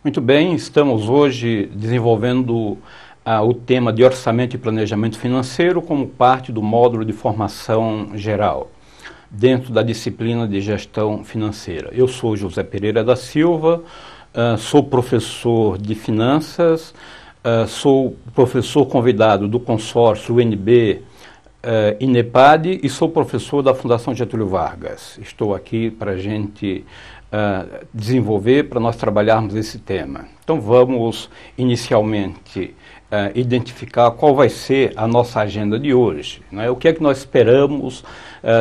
Muito bem, estamos hoje desenvolvendo o tema de orçamento e planejamento financeiro como parte do módulo de formação geral, dentro da disciplina de gestão financeira. Eu sou José Pereira da Silva, sou professor de finanças, sou professor convidado do consórcio UNB INEPAD e sou professor da Fundação Getúlio Vargas. Estou aqui para a gente desenvolver, para nós trabalharmos esse tema. Então vamos inicialmente identificar qual vai ser a nossa agenda de hoje, né? O que é que nós esperamos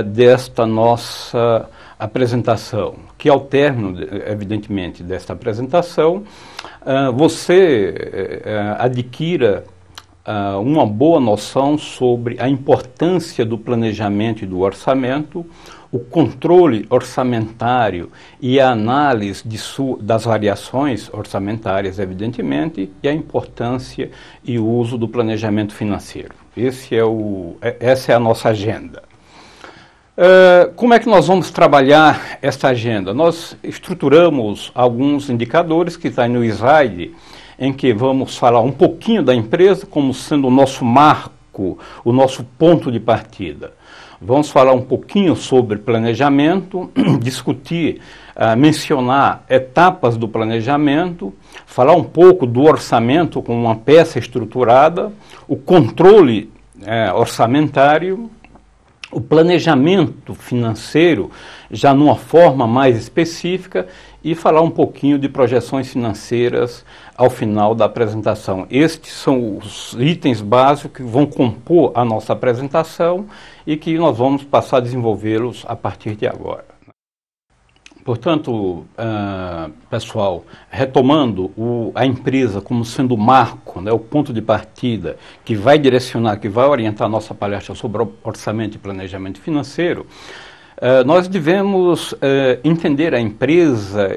desta nossa apresentação, que ao término, evidentemente, desta apresentação, você adquira uma boa noção sobre a importância do planejamento e do orçamento, o controle orçamentário e a análise das variações orçamentárias, evidentemente, e a importância e o uso do planejamento financeiro. Essa é a nossa agenda. Como é que nós vamos trabalhar esta agenda? Nós estruturamos alguns indicadores que estão no slide, em que vamos falar um pouquinho da empresa como sendo o nosso marco, o nosso ponto de partida. Vamos falar um pouquinho sobre planejamento, discutir, mencionar etapas do planejamento, falar um pouco do orçamento como uma peça estruturada, o controle orçamentário, o planejamento financeiro, já numa forma mais específica, e falar um pouquinho de projeções financeiras ao final da apresentação. Estes são os itens básicos que vão compor a nossa apresentação e que nós vamos passar a desenvolvê-los a partir de agora. Portanto, pessoal, retomando a empresa como sendo o marco, né, o ponto de partida que vai direcionar, que vai orientar a nossa palestra sobre orçamento e planejamento financeiro, nós devemos entender a empresa,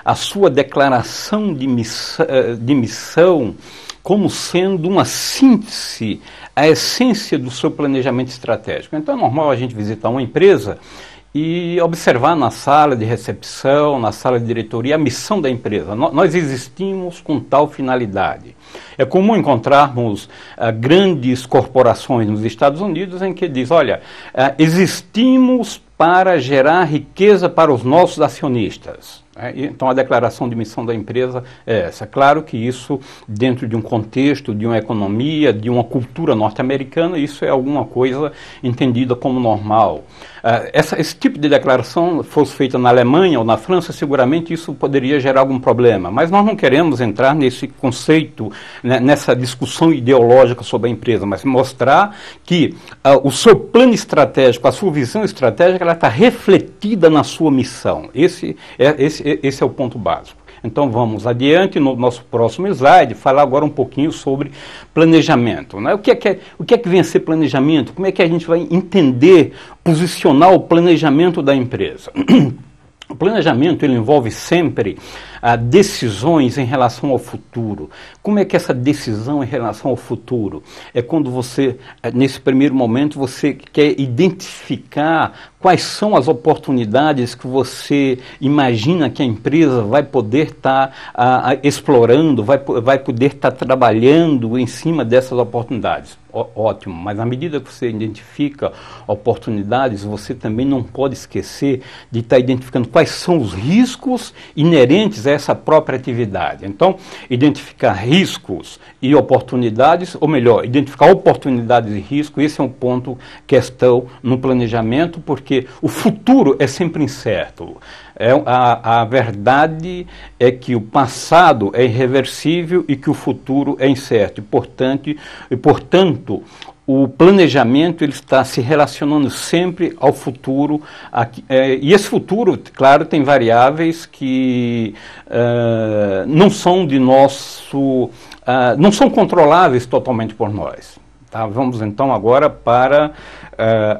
a sua declaração de missão como sendo uma síntese, a essência do seu planejamento estratégico. Então é normal a gente visitar uma empresa e observar na sala de recepção, na sala de diretoria, a missão da empresa. Nós existimos com tal finalidade. É comum encontrarmos grandes corporações nos Estados Unidos em que diz, olha, existimos para gerar riqueza para os nossos acionistas. Então a declaração de missão da empresa é essa. Claro que isso, dentro de um contexto, de uma economia, de uma cultura norte-americana, isso é alguma coisa entendida como normal. Esse tipo de declaração fosse feita na Alemanha ou na França, seguramente isso poderia gerar algum problema. Mas nós não queremos entrar nesse conceito, né, nessa discussão ideológica sobre a empresa, mas mostrar que o seu plano estratégico, a sua visão estratégica, ela está refletida na sua missão. Esse é o ponto básico. Então vamos adiante no nosso próximo slide, falar agora um pouquinho sobre planejamento, né? O que é que vem a ser planejamento? Como é que a gente vai entender, posicionar o planejamento da empresa? O planejamento ele envolve sempre decisões em relação ao futuro. Como é que essa decisão em relação ao futuro? É quando você, nesse primeiro momento, você quer identificar quais são as oportunidades que você imagina que a empresa vai poder estar explorando, vai poder estar trabalhando em cima dessas oportunidades. Ótimo, mas à medida que você identifica oportunidades, você também não pode esquecer de estar identificando quais são os riscos inerentes a essa própria atividade. Então, identificar riscos e oportunidades, ou melhor, identificar oportunidades e riscos, esse é um ponto questão no planejamento, porque o futuro é sempre incerto. A verdade é que o passado é irreversível e que o futuro é incerto. E, portanto, o planejamento ele está se relacionando sempre ao futuro. E esse futuro, claro, tem variáveis que não são não são controláveis totalmente por nós. Tá? Vamos então agora para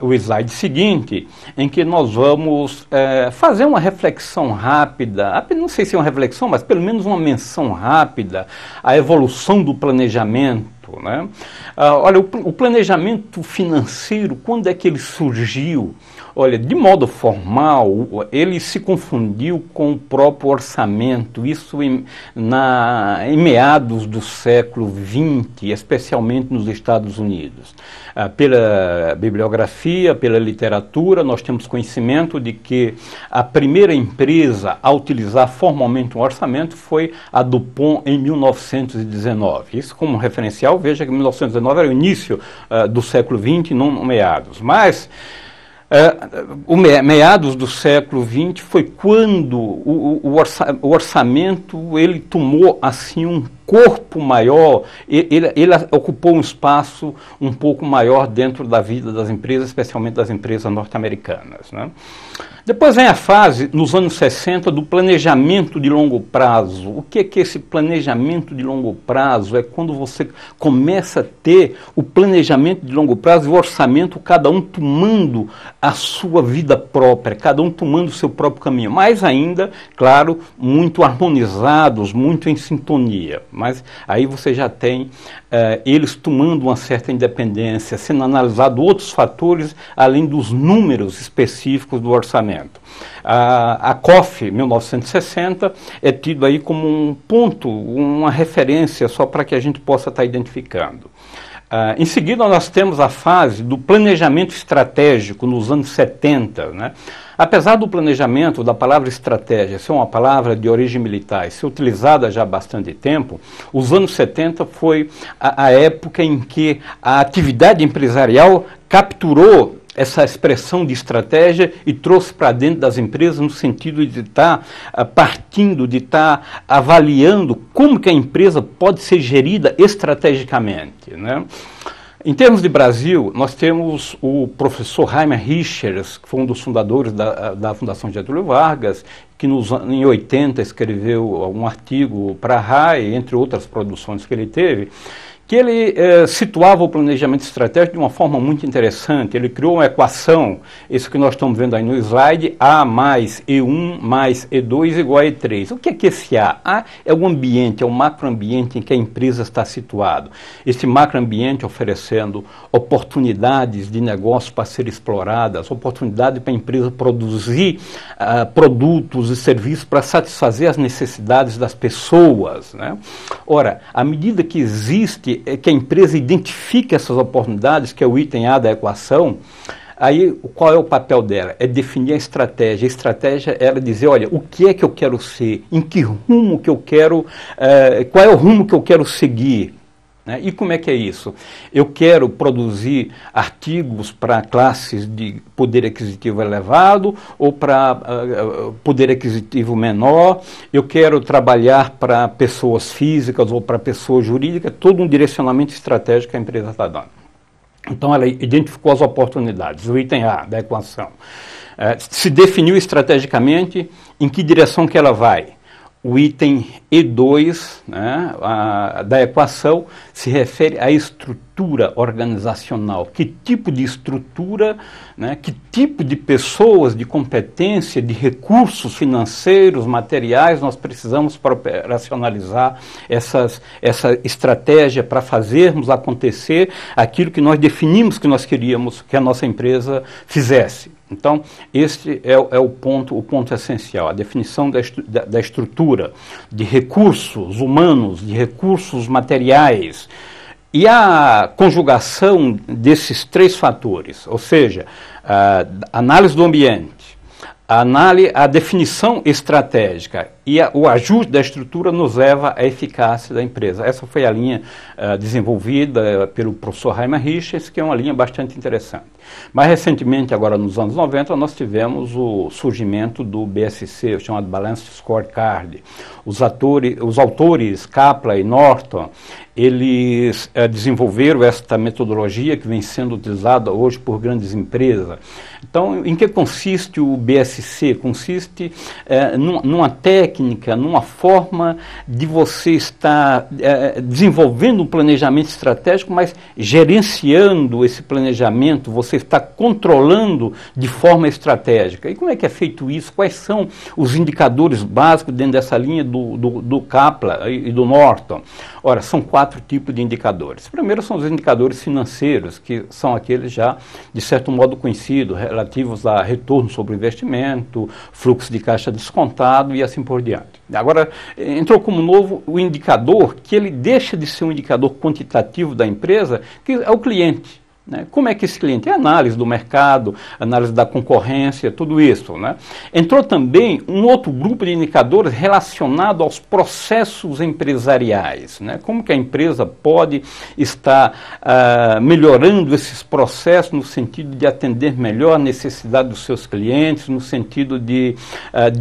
o slide seguinte, em que nós vamos fazer uma reflexão rápida, não sei se é uma reflexão, mas pelo menos uma menção rápida à evolução do planejamento. Né? Olha, o planejamento financeiro, quando é que ele surgiu? Olha, de modo formal, ele se confundiu com o próprio orçamento, isso em meados do século XX, especialmente nos Estados Unidos. Pela bibliografia, pela literatura, nós temos conhecimento de que a primeira empresa a utilizar formalmente um orçamento foi a DuPont em 1919. Isso como referencial, veja que 1919 era o início do século XX, não meados. Mas meados do século XX foi quando o orçamento ele tomou assim um corpo maior, ele ocupou um espaço um pouco maior dentro da vida das empresas, especialmente das empresas norte-americanas, né? Depois vem a fase, nos anos 60, do planejamento de longo prazo. O que é esse planejamento de longo prazo? É quando você começa a ter o planejamento de longo prazo e o orçamento, cada um tomando a sua vida própria, cada um tomando o seu próprio caminho. Mais ainda, claro, muito harmonizados, muito em sintonia. Mas aí você já tem eles tomando uma certa independência, sendo analisado outros fatores, além dos números específicos do orçamento. A COF 1960 é tido aí como um ponto, uma referência só para que a gente possa estar identificando. Em seguida nós temos a fase do planejamento estratégico nos anos 70, né? Apesar do planejamento, da palavra estratégia ser uma palavra de origem militar e ser utilizada já há bastante tempo, os anos 70 foi a época em que a atividade empresarial capturou essa expressão de estratégia e trouxe para dentro das empresas no sentido de estar partindo, de estar avaliando como que a empresa pode ser gerida estrategicamente, né? Em termos de Brasil, nós temos o professor Heimer Richers, que foi um dos fundadores da Fundação Getúlio Vargas, que em 80 escreveu um artigo para a RAI, entre outras produções que ele teve, que ele situava o planejamento estratégico de uma forma muito interessante. Ele criou uma equação, isso que nós estamos vendo aí no slide, A mais E1 mais E2 igual a E3. O que é esse A? A é o ambiente, é o macroambiente em que a empresa está situado. Esse macroambiente oferecendo oportunidades de negócio para serem exploradas, oportunidade para a empresa produzir produtos e serviços para satisfazer as necessidades das pessoas, né? Ora, à medida que existe que a empresa identifique essas oportunidades, que é o item A da equação, aí qual é o papel dela? É definir a estratégia. A estratégia é ela dizer, olha, o que é que eu quero ser? Em que rumo que eu quero, qual é o rumo que eu quero seguir? Né? E como é que é isso? Eu quero produzir artigos para classes de poder aquisitivo elevado ou para poder aquisitivo menor, eu quero trabalhar para pessoas físicas ou para pessoas jurídicas, todo um direcionamento estratégico que a empresa está dando. Então ela identificou as oportunidades, o item A da equação. Se definiu estrategicamente em que direção que ela vai. O item E2, né, da equação se refere à estrutura organizacional. Que tipo de estrutura, né, que tipo de pessoas, de competência, de recursos financeiros, materiais nós precisamos para operacionalizar essa estratégia para fazermos acontecer aquilo que nós definimos que nós queríamos que a nossa empresa fizesse. Então, este é o ponto essencial, a definição da estrutura de recursos humanos, de recursos materiais, e a conjugação desses três fatores, ou seja, a análise do ambiente, a definição estratégica e o ajuste da estrutura nos leva à eficácia da empresa. Essa foi a linha desenvolvida pelo professor Heimer Richers, que é uma linha bastante interessante. Mais recentemente, agora nos anos 90, nós tivemos o surgimento do BSC, o chamado Balanced Scorecard. Os autores Kaplan e Norton, eles desenvolveram esta metodologia que vem sendo utilizada hoje por grandes empresas. Então, em que consiste o BSC? Consiste numa técnica técnica, numa forma de você estar desenvolvendo um planejamento estratégico, mas gerenciando esse planejamento, você está controlando de forma estratégica. E como é que é feito isso? Quais são os indicadores básicos dentro dessa linha do Kaplan e do Norton? Ora, são 4 tipos de indicadores. Primeiro são os indicadores financeiros, que são aqueles já, de certo modo, conhecidos, relativos a retorno sobre o investimento, fluxo de caixa descontado e assim por diante. Agora, entrou como novo o indicador, que ele deixa de ser um indicador quantitativo da empresa, que é o cliente. Né? Como é que esse cliente? É análise do mercado, análise da concorrência, tudo isso. Né? Entrou também um outro grupo de indicadores relacionado aos processos empresariais. Né? Como que a empresa pode estar melhorando esses processos no sentido de atender melhor a necessidade dos seus clientes, no sentido de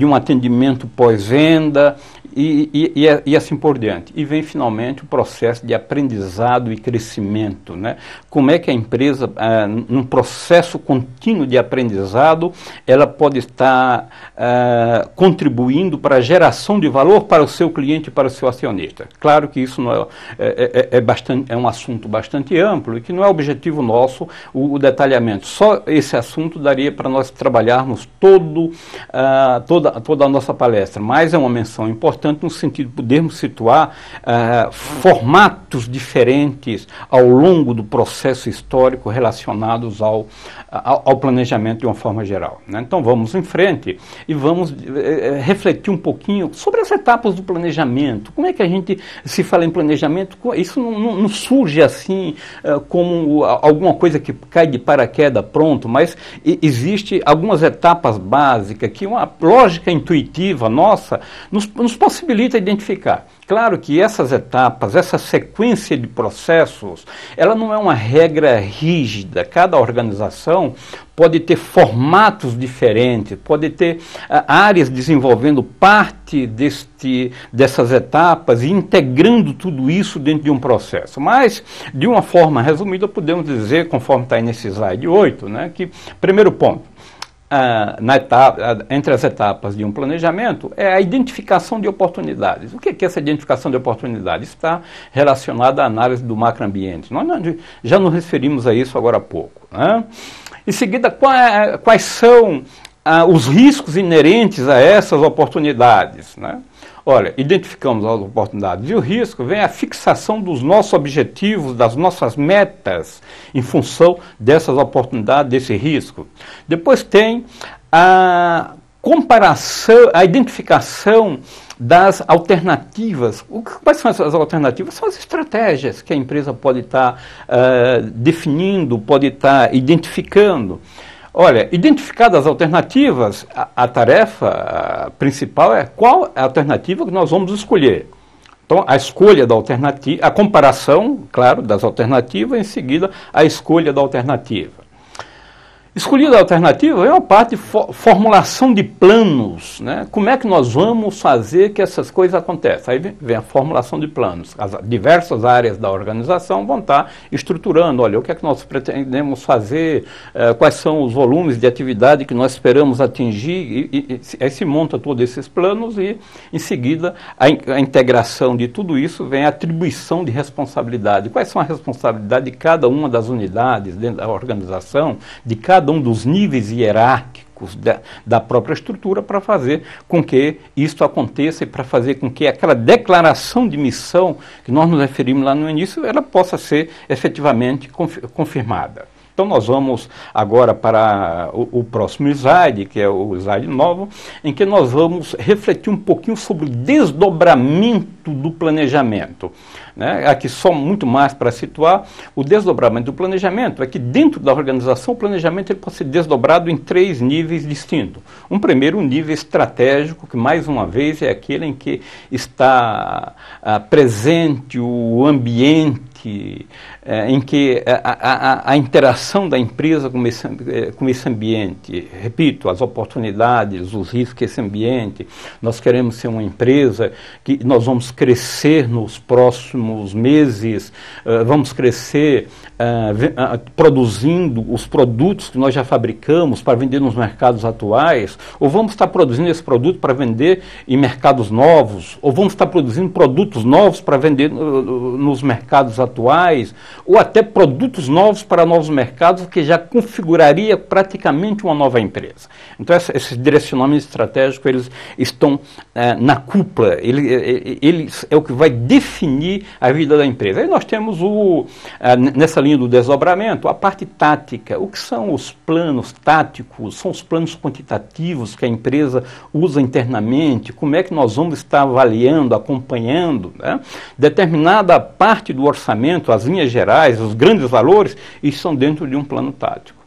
um atendimento pós-venda, e assim por diante. E vem finalmente o processo de aprendizado e crescimento. Né? Como é que a empresa, num processo contínuo de aprendizado, ela pode estar contribuindo para a geração de valor para o seu cliente e para o seu acionista. Claro que isso não é um assunto bastante amplo e que não é objetivo nosso o detalhamento. Só esse assunto daria para nós trabalharmos toda a nossa palestra, mas é uma menção importante no sentido de podermos situar formatos diferentes ao longo do processo histórico relacionados ao planejamento de uma forma geral. Né? Então vamos em frente e vamos refletir um pouquinho sobre as etapas do planejamento. Como é que a gente se fala em planejamento? Isso não surge assim como alguma coisa que cai de paraquedas pronto, mas existe algumas etapas básicas que uma lógica intuitiva nossa nos possibilita identificar. Claro que essas etapas, essa sequência de processos, ela não é uma regra rígida. Cada organização pode ter formatos diferentes, pode ter áreas desenvolvendo parte dessas etapas e integrando tudo isso dentro de um processo. Mas, de uma forma resumida, podemos dizer, conforme está aí nesse slide 8, né, que, primeiro ponto, entre as etapas de um planejamento, é a identificação de oportunidades. O que é essa identificação de oportunidades? Está relacionada à análise do macroambiente. Nós já nos referimos a isso agora há pouco. Né? Em seguida, quais são os riscos inerentes a essas oportunidades? Né? Olha, identificamos as oportunidades e o risco, vem a fixação dos nossos objetivos, das nossas metas, em função dessas oportunidades, desse risco. Depois tem a comparação, a identificação das alternativas. Quais são essas alternativas? São as estratégias que a empresa pode estar definindo, pode estar identificando. Olha, identificadas as alternativas, a tarefa principal é qual é a alternativa que nós vamos escolher. Então, a escolha da alternativa, a comparação, claro, das alternativas, em seguida, a escolha da alternativa. Escolhida a alternativa é uma parte de formulação de planos, né? Como é que nós vamos fazer que essas coisas aconteçam? Aí vem a formulação de planos. As diversas áreas da organização vão estar estruturando, olha, o que é que nós pretendemos fazer, quais são os volumes de atividade que nós esperamos atingir, aí se monta todos esses planos e, em seguida, a integração de tudo isso vem a atribuição de responsabilidade. Quais são as responsabilidades de cada uma das unidades dentro da organização, de cada um dos níveis hierárquicos da própria estrutura para fazer com que isto aconteça e para fazer com que aquela declaração de missão que nós nos referimos lá no início, ela possa ser efetivamente confirmada. Então nós vamos agora para o próximo slide, que é o slide 9, em que nós vamos refletir um pouquinho sobre o desdobramento do planejamento. Né? Aqui só muito mais para situar, o desdobramento do planejamento é que dentro da organização o planejamento ele pode ser desdobrado em 3 níveis distintos. Um primeiro, um nível estratégico, que mais uma vez é aquele em que está presente o ambiente ambiente em que a interação da empresa com esse ambiente, repito, as oportunidades, os riscos que esse ambiente, nós queremos ser uma empresa que nós vamos crescer nos próximos meses, vamos crescer produzindo os produtos que nós já fabricamos para vender nos mercados atuais, ou vamos estar produzindo esse produto para vender em mercados novos, ou vamos estar produzindo produtos novos para vender nos mercados atuais, ou até produtos novos para novos mercados, que já configuraria praticamente uma nova empresa. Então, esses direcionamentos estratégicos, eles estão na cúpula, eles é o que vai definir a vida da empresa. Aí nós temos, nessa linha do desdobramento, a parte tática. O que são os planos táticos? São os planos quantitativos que a empresa usa internamente. Como é que nós vamos estar avaliando, acompanhando, né? Determinada parte do orçamento, as linhas gerais, os grandes valores, estão dentro de um plano tático.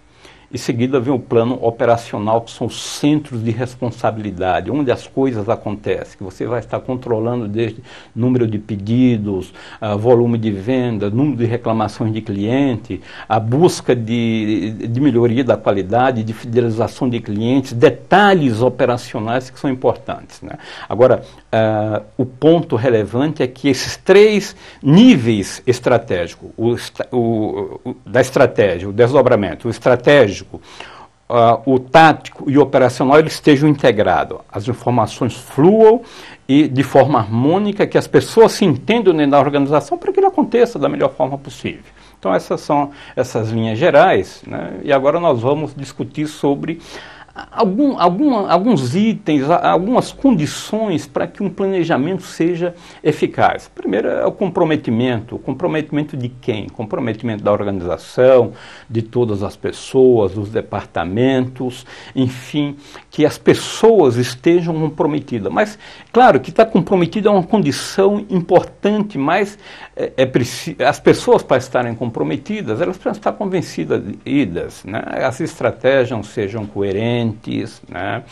Em seguida vem o plano operacional, que são os centros de responsabilidade, onde as coisas acontecem, que você vai estar controlando desde número de pedidos, volume de venda, número de reclamações de cliente, a busca de melhoria da qualidade, de fidelização de clientes, detalhes operacionais que são importantes, né? Agora, o ponto relevante é que esses três níveis estratégicos, da estratégia, o desdobramento, o estratégico, o tático e o operacional, eles estejam integrados. As informações fluam e de forma harmônica, que as pessoas se entendam dentro da organização para que ele aconteça da melhor forma possível. Então essas são essas linhas gerais, né? E agora nós vamos discutir sobre alguns itens, algumas condições para que um planejamento seja eficaz. Primeiro é o comprometimento. Comprometimento de quem? Comprometimento da organização, de todas as pessoas, dos departamentos, enfim, que as pessoas estejam comprometidas. Mas, claro, que estar comprometido é uma condição importante, mas as pessoas, para estarem comprometidas, elas precisam estar convencidas, né? As estratégias sejam coerentes, né?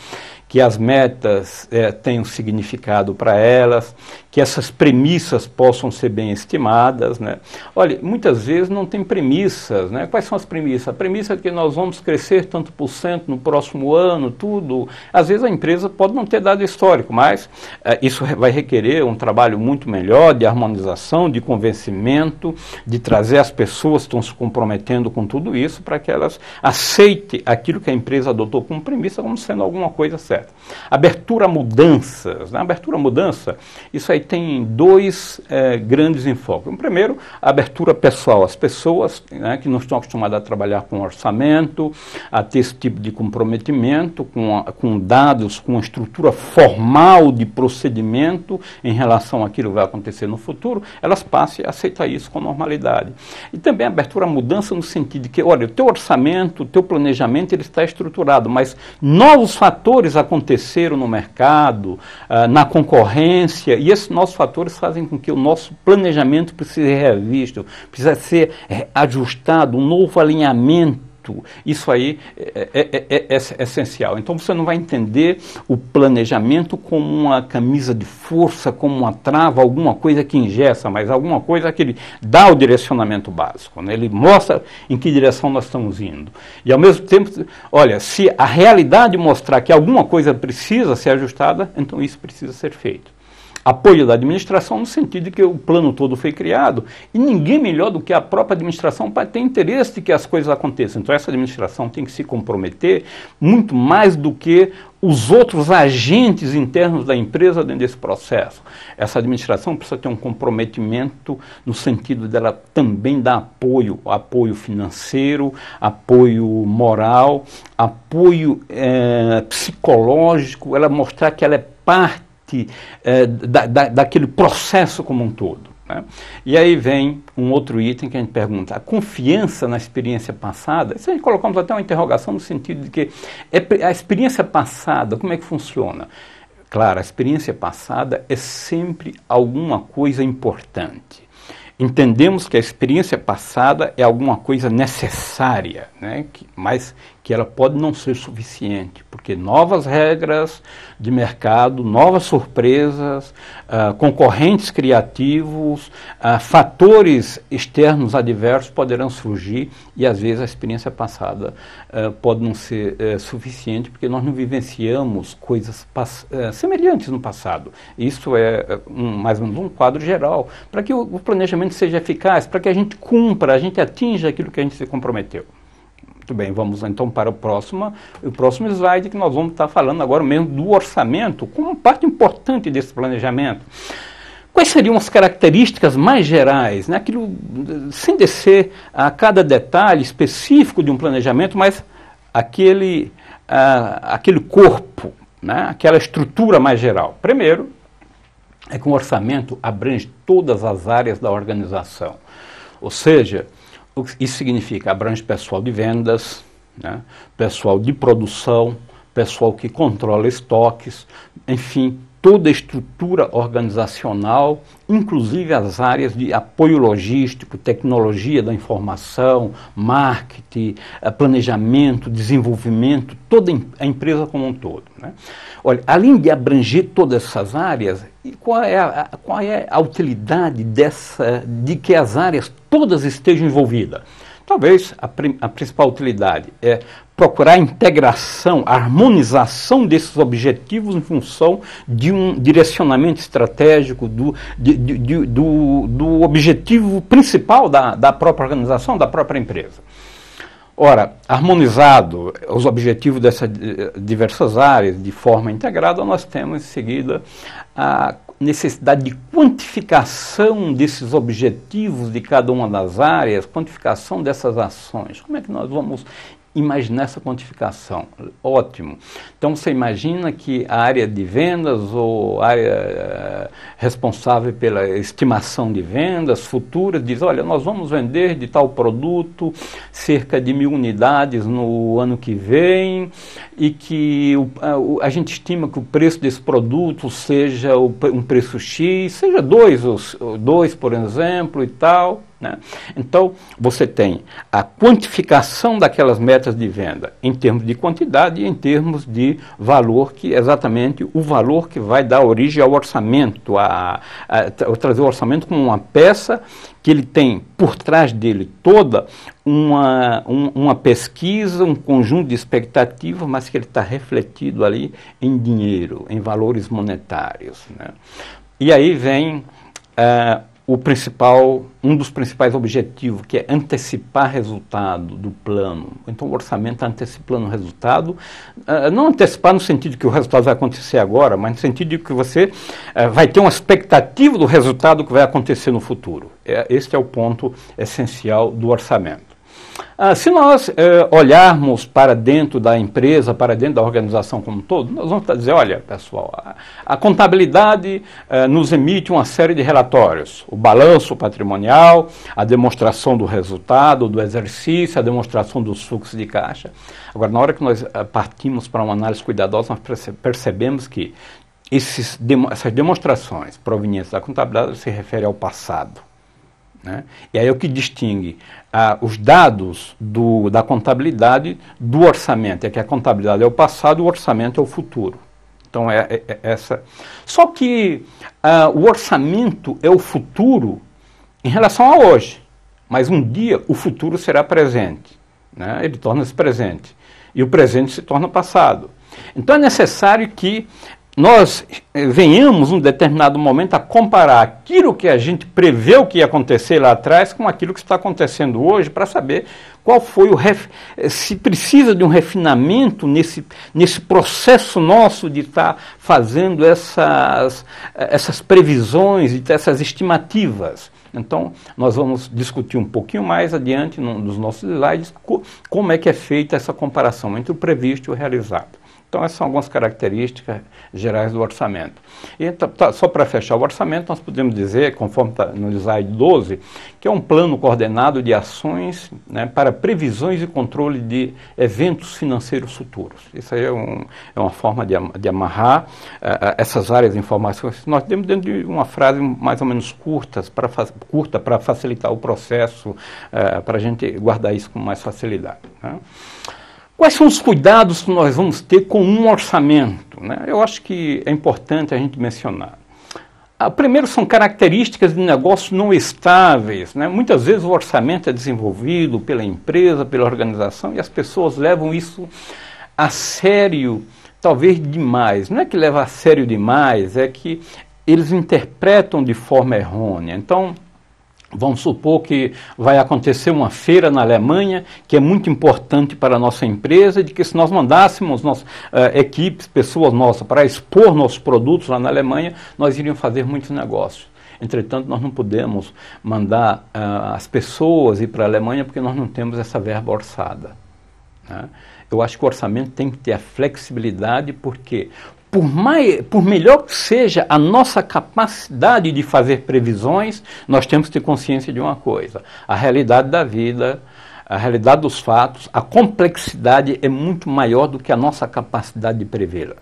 Que as metas tenham significado para elas, que essas premissas possam ser bem estimadas, né? Olha, muitas vezes não tem premissas, né? Quais são as premissas? A premissa é que nós vamos crescer tanto por cento no próximo ano, tudo. Às vezes a empresa pode não ter dado histórico, mas isso vai requerer um trabalho muito melhor de harmonização, de convencimento, de trazer as pessoas que estão se comprometendo com tudo isso para que elas aceitem aquilo que a empresa adotou como premissa como sendo alguma coisa certa. Abertura a mudanças, né? Abertura a mudança, isso aí tem dois grandes enfoques. O primeiro, a abertura pessoal. As pessoas, né, que não estão acostumadas a trabalhar com orçamento, a ter esse tipo de comprometimento, com dados, com uma estrutura formal de procedimento em relação àquilo que vai acontecer no futuro, elas passem a aceitar isso com normalidade. E também a abertura à mudança no sentido de que, olha, o teu orçamento, o teu planejamento, ele está estruturado, mas novos fatores aconteceram no mercado, na concorrência, e esses novos fatores fazem com que o nosso planejamento precise ser revisto, precisa ser ajustado, um novo alinhamento. Isso aí é essencial. Então você não vai entender o planejamento como uma camisa de força, como uma trava, alguma coisa que engessa, mas alguma coisa que ele dá o direcionamento básico, né? Ele mostra em que direção nós estamos indo. E ao mesmo tempo, olha, se a realidade mostrar que alguma coisa precisa ser ajustada, então isso precisa ser feito. Apoio da administração no sentido de que o plano todo foi criado e ninguém melhor do que a própria administração para ter interesse de que as coisas aconteçam. Então essa administração tem que se comprometer muito mais do que os outros agentes internos da empresa dentro desse processo. Essa administração precisa ter um comprometimento no sentido dela também dar apoio financeiro, apoio moral, apoio psicológico, ela mostrar que ela é parte daquele processo como um todo, né? E aí vem um outro item que a gente pergunta, a confiança na experiência passada. Isso a gente colocamos até uma interrogação no sentido de que a experiência passada, como é que funciona? Claro, a experiência passada é sempre alguma coisa importante. Entendemos que a experiência passada é alguma coisa necessária, né? Mas que ela pode não ser suficiente, porque novas regras de mercado, novas surpresas, concorrentes criativos, fatores externos adversos poderão surgir e às vezes a experiência passada pode não ser suficiente, porque nós não vivenciamos coisas semelhantes no passado. Isso é mais ou menos um quadro geral, para que o planejamento seja eficaz, para que a gente cumpra, a gente atinja aquilo que a gente se comprometeu. Muito bem, vamos então para o próximo slide, que nós vamos estar falando agora mesmo do orçamento, como parte importante desse planejamento. Quais seriam as características mais gerais, né? Aquilo, sem descer a cada detalhe específico de um planejamento, mas aquele corpo, né? Aquela estrutura mais geral. Primeiro, é que um orçamento abrange todas as áreas da organização, ou seja, isso significa abrange pessoal de vendas, né, pessoal de produção, pessoal que controla estoques, enfim, toda a estrutura organizacional, inclusive as áreas de apoio logístico, tecnologia da informação, marketing, planejamento, desenvolvimento, toda a empresa como um todo, né? Olha, além de abranger todas essas áreas, qual é a utilidade de que as áreas todas estejam envolvidas? Talvez a principal utilidade é procurar a integração, a harmonização desses objetivos em função de um direcionamento estratégico do objetivo principal da própria organização, da própria empresa. Ora, harmonizado os objetivos dessas diversas áreas de forma integrada, nós temos em seguida a necessidade de quantificação desses objetivos de cada uma das áreas, quantificação dessas ações. Como é que nós vamos imaginar essa quantificação? Ótimo. Então você imagina que a área de vendas ou a área responsável pela estimação de vendas futuras diz, olha, nós vamos vender de tal produto cerca de 1000 unidades no ano que vem e que a gente estima que o preço desse produto seja um preço X, seja 2, por exemplo, e tal. Né? Então, você tem a quantificação daquelas metas de venda em termos de quantidade e em termos de valor, que é exatamente o valor que vai dar origem ao orçamento, trazer o orçamento como uma peça que ele tem por trás dele toda uma pesquisa, um conjunto de expectativas, mas que ele está refletido ali em dinheiro, em valores monetários, né? E aí vem um dos principais objetivos, que é antecipar resultado do plano. Então o orçamento está antecipando o resultado, não antecipar no sentido que o resultado vai acontecer agora, mas no sentido de que você vai ter uma expectativa do resultado que vai acontecer no futuro. Este é o ponto essencial do orçamento. Se nós olharmos para dentro da empresa, para dentro da organização como um todo, nós vamos dizer, olha, pessoal, a contabilidade nos emite uma série de relatórios, o balanço patrimonial, a demonstração do resultado, do exercício, a demonstração dos fluxos de caixa. Agora, na hora que nós partimos para uma análise cuidadosa, nós percebemos que essas demonstrações provenientes da contabilidade se referem ao passado. Né? E aí é o que distingue os dados da contabilidade do orçamento, é que a contabilidade é o passado e o orçamento é o futuro. Então é essa. Só que o orçamento é o futuro em relação a hoje, mas um dia o futuro será presente, né? Ele torna-se presente e o presente se torna passado. Então é necessário que nós venhamos, num determinado momento, a comparar aquilo que a gente preveu que ia acontecer lá atrás com aquilo que está acontecendo hoje, para saber qual foi se precisa de um refinamento nesse processo nosso de estar fazendo essas previsões e essas estimativas. Então, nós vamos discutir um pouquinho mais adiante nos nossos slides como é que é feita essa comparação entre o previsto e o realizado. Então, essas são algumas características gerais do orçamento. E só para fechar o orçamento, nós podemos dizer, conforme está no slide 12, que é um plano coordenado de ações, né, para previsões e controle de eventos financeiros futuros. Isso aí é uma forma de amarrar essas áreas de informações. Nós temos dentro de uma frase mais ou menos curta para facilitar o processo, para a gente guardar isso com mais facilidade, né? Quais são os cuidados que nós vamos ter com um orçamento, né? Eu acho que é importante a gente mencionar. Primeiro, são características de negócios não estáveis, né? Muitas vezes o orçamento é desenvolvido pela empresa, pela organização, e as pessoas levam isso a sério, talvez demais. Não é que leva a sério demais, é que eles interpretam de forma errônea. Então, vamos supor que vai acontecer uma feira na Alemanha, que é muito importante para a nossa empresa, de que se nós mandássemos nossas equipes, pessoas nossas, para expor nossos produtos lá na Alemanha, nós iríamos fazer muitos negócios. Entretanto, nós não podemos mandar as pessoas ir para a Alemanha porque nós não temos essa verba orçada, né? Eu acho que o orçamento tem que ter a flexibilidade, porque por melhor que seja a nossa capacidade de fazer previsões, nós temos que ter consciência de uma coisa: a realidade da vida, a realidade dos fatos, a complexidade é muito maior do que a nossa capacidade de prevê-la.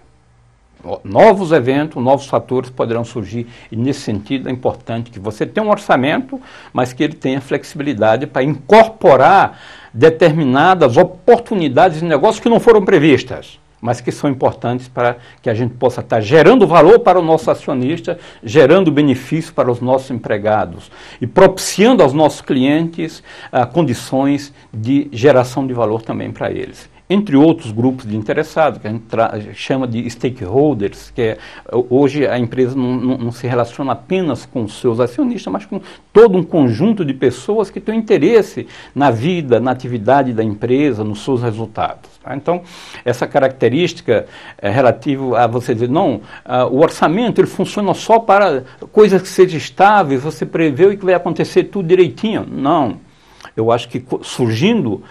Novos eventos, novos fatores poderão surgir, e nesse sentido é importante que você tenha um orçamento, mas que ele tenha flexibilidade para incorporar determinadas oportunidades de negócio que não foram previstas, mas que são importantes para que a gente possa estar gerando valor para o nosso acionista, gerando benefício para os nossos empregados e propiciando aos nossos clientes condições de geração de valor também para eles. Entre outros grupos de interessados, que a gente chama de stakeholders, que hoje a empresa não se relaciona apenas com os seus acionistas, mas com todo um conjunto de pessoas que têm interesse na vida, na atividade da empresa, nos seus resultados. Tá? Então, essa característica é relativa a você dizer, não, o orçamento ele funciona só para coisas que sejam estáveis, você prevê e que vai acontecer tudo direitinho. Não. Eu acho que surgindo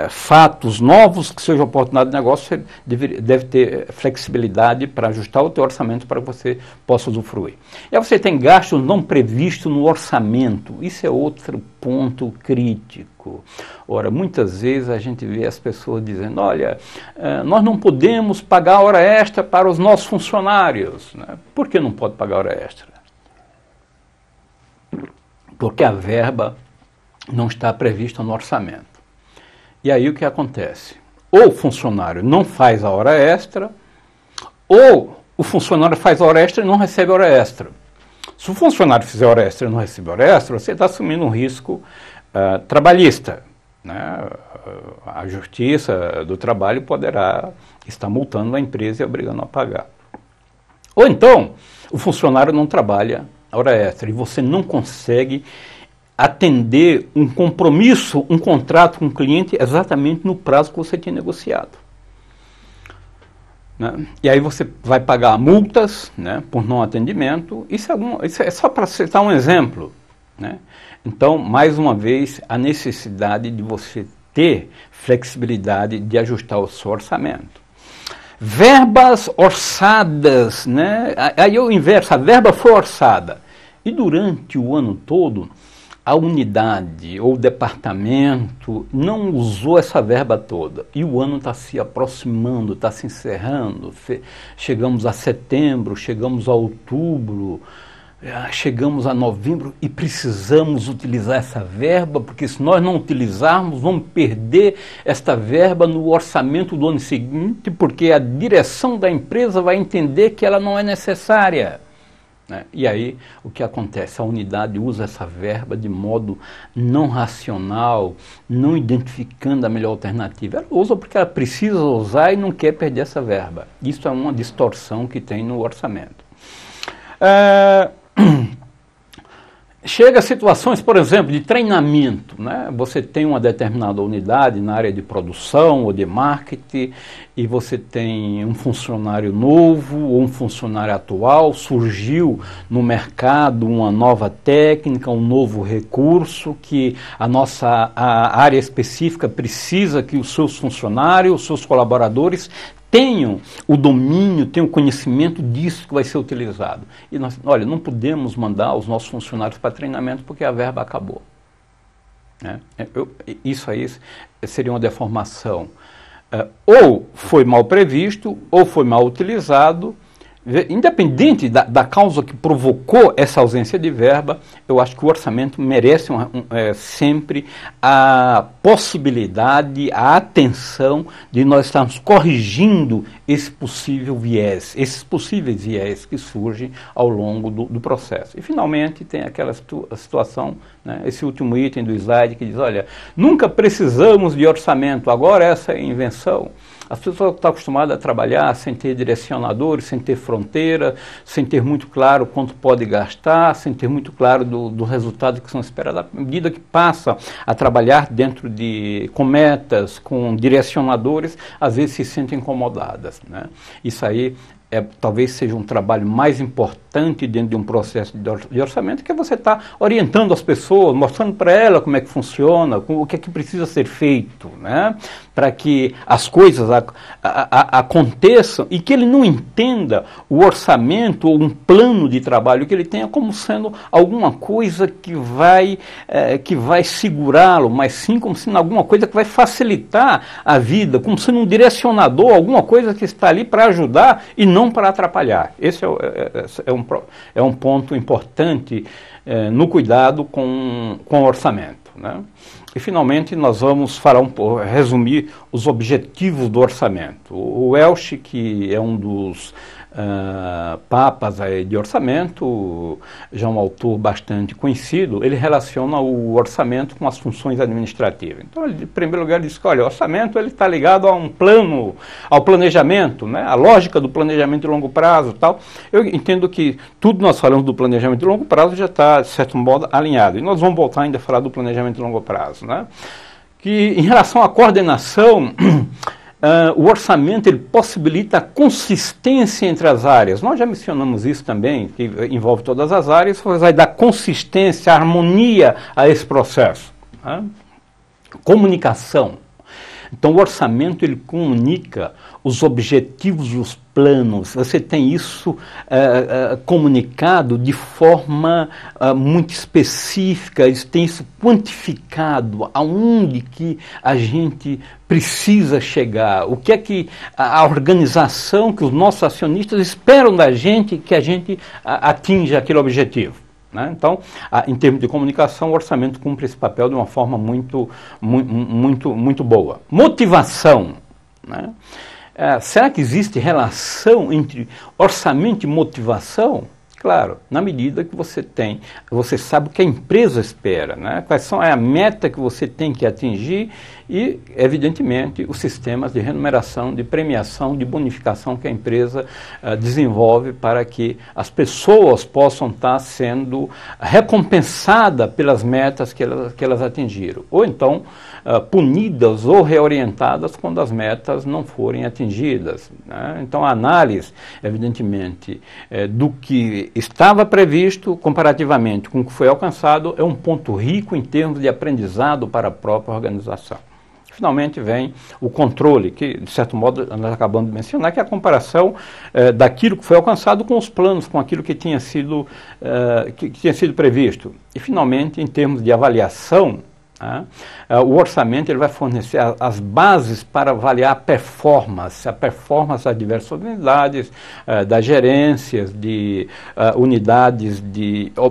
fatos novos que sejam oportunidade de negócio, você deve ter flexibilidade para ajustar o teu orçamento para que você possa usufruir. E aí você tem gastos não previstos no orçamento. Isso é outro ponto crítico. Ora, muitas vezes a gente vê as pessoas dizendo, olha, nós não podemos pagar hora extra para os nossos funcionários. Né? Por que não pode pagar hora extra? Porque a verba não está prevista no orçamento. E aí o que acontece? Ou o funcionário não faz a hora extra, ou o funcionário faz a hora extra e não recebe hora extra. Se o funcionário fizer hora extra e não recebe hora extra, você está assumindo um risco trabalhista, né? A Justiça do Trabalho poderá estar multando a empresa e obrigando a pagar. Ou então, o funcionário não trabalha a hora extra e você não consegue atender um compromisso, um contrato com o cliente exatamente no prazo que você tinha negociado. Né? E aí você vai pagar multas, né, por não atendimento. Isso é só para citar um exemplo. Né? Então, mais uma vez, a necessidade de você ter flexibilidade de ajustar o seu orçamento. Verbas orçadas, né? Aí é o inverso, a verba foi orçada. E durante o ano todo, a unidade ou o departamento não usou essa verba toda. E o ano está se aproximando, está se encerrando. Chegamos a setembro, chegamos a outubro, chegamos a novembro e precisamos utilizar essa verba, porque se nós não utilizarmos, vamos perder esta verba no orçamento do ano seguinte, porque a direção da empresa vai entender que ela não é necessária. E aí, o que acontece? A unidade usa essa verba de modo não racional, não identificando a melhor alternativa. Ela usa porque ela precisa usar e não quer perder essa verba. Isso é uma distorção que tem no orçamento. Chega a situações, por exemplo, de treinamento, né? Você tem uma determinada unidade na área de produção ou de marketing e você tem um funcionário novo ou um funcionário atual, surgiu no mercado uma nova técnica, um novo recurso que a área específica precisa que os seus funcionários, os seus colaboradores tenham o domínio, tenham o conhecimento disso que vai ser utilizado. E nós, olha, não podemos mandar os nossos funcionários para treinamento porque a verba acabou. Isso aí seria uma deformação. Ou foi mal previsto, ou foi mal utilizado, Independente da causa que provocou essa ausência de verba, eu acho que o orçamento merece sempre a possibilidade, a atenção de nós estarmos corrigindo esse possível viés, esses possíveis viés que surgem ao longo do processo. E, finalmente, tem aquela situação, né, esse último item do slide que diz, olha, nunca precisamos de orçamento, agora essa é a invenção. As pessoas estão acostumadas a trabalhar sem ter direcionadores, sem ter fronteira, sem ter muito claro quanto pode gastar, sem ter muito claro do resultado que são esperados. À medida que passa a trabalhar dentro com metas, com direcionadores, às vezes se sentem incomodadas, né? Isso aí talvez seja um trabalho mais importante dentro de um processo de orçamento, que é você estar orientando as pessoas, mostrando para ela como é que funciona, o que é que precisa ser feito, né? Para que as coisas aconteçam e que ele não entenda o orçamento ou um plano de trabalho que ele tenha como sendo alguma coisa que vai segurá-lo, mas sim como sendo alguma coisa que vai facilitar a vida, como sendo um direcionador, alguma coisa que está ali para ajudar e não para atrapalhar. Esse é um ponto importante no cuidado com o orçamento, né? E, finalmente, nós vamos resumir os objetivos do orçamento. O Welch, que é um dos papas de orçamento, já um autor bastante conhecido, ele relaciona o orçamento com as funções administrativas. Então, ele, em primeiro lugar, diz que, olha, o orçamento está ligado a um plano, ao planejamento, né? A lógica do planejamento de longo prazo e tal. Eu entendo que tudo nós falamos do planejamento de longo prazo já está, de certo modo, alinhado. E nós vamos voltar ainda a falar do planejamento de longo prazo, né? Que, em relação à coordenação, o orçamento ele possibilita a consistência entre as áreas. Nós já mencionamos isso também, que envolve todas as áreas, vai dar consistência, harmonia a esse processo, né? Comunicação. Então, o orçamento ele comunica os objetivos e os planos. Você tem isso comunicado de forma muito específica, tem isso quantificado, aonde que a gente precisa chegar, o que é que a organização, que os nossos acionistas esperam da gente, que a gente atinja aquele objetivo, né? Então, em termos de comunicação, o orçamento cumpre esse papel de uma forma muito boa. Motivação, né? Será que existe relação entre orçamento e motivação? Claro, na medida que você sabe o que a empresa espera, né? Quais são a meta que você tem que atingir e, evidentemente, os sistemas de remuneração, de premiação, de bonificação que a empresa desenvolve para que as pessoas possam estar sendo recompensadas pelas metas que elas atingiram. Ou então, punidas ou reorientadas quando as metas não forem atingidas, né? Então, a análise, evidentemente, do que estava previsto comparativamente com o que foi alcançado é um ponto rico em termos de aprendizado para a própria organização. Finalmente vem o controle, que de certo modo nós acabamos de mencionar, que é a comparação daquilo que foi alcançado com os planos, com aquilo que tinha sido previsto. E finalmente, em termos de avaliação, o orçamento ele vai fornecer as bases para avaliar a performance das diversas unidades, das gerências, de unidades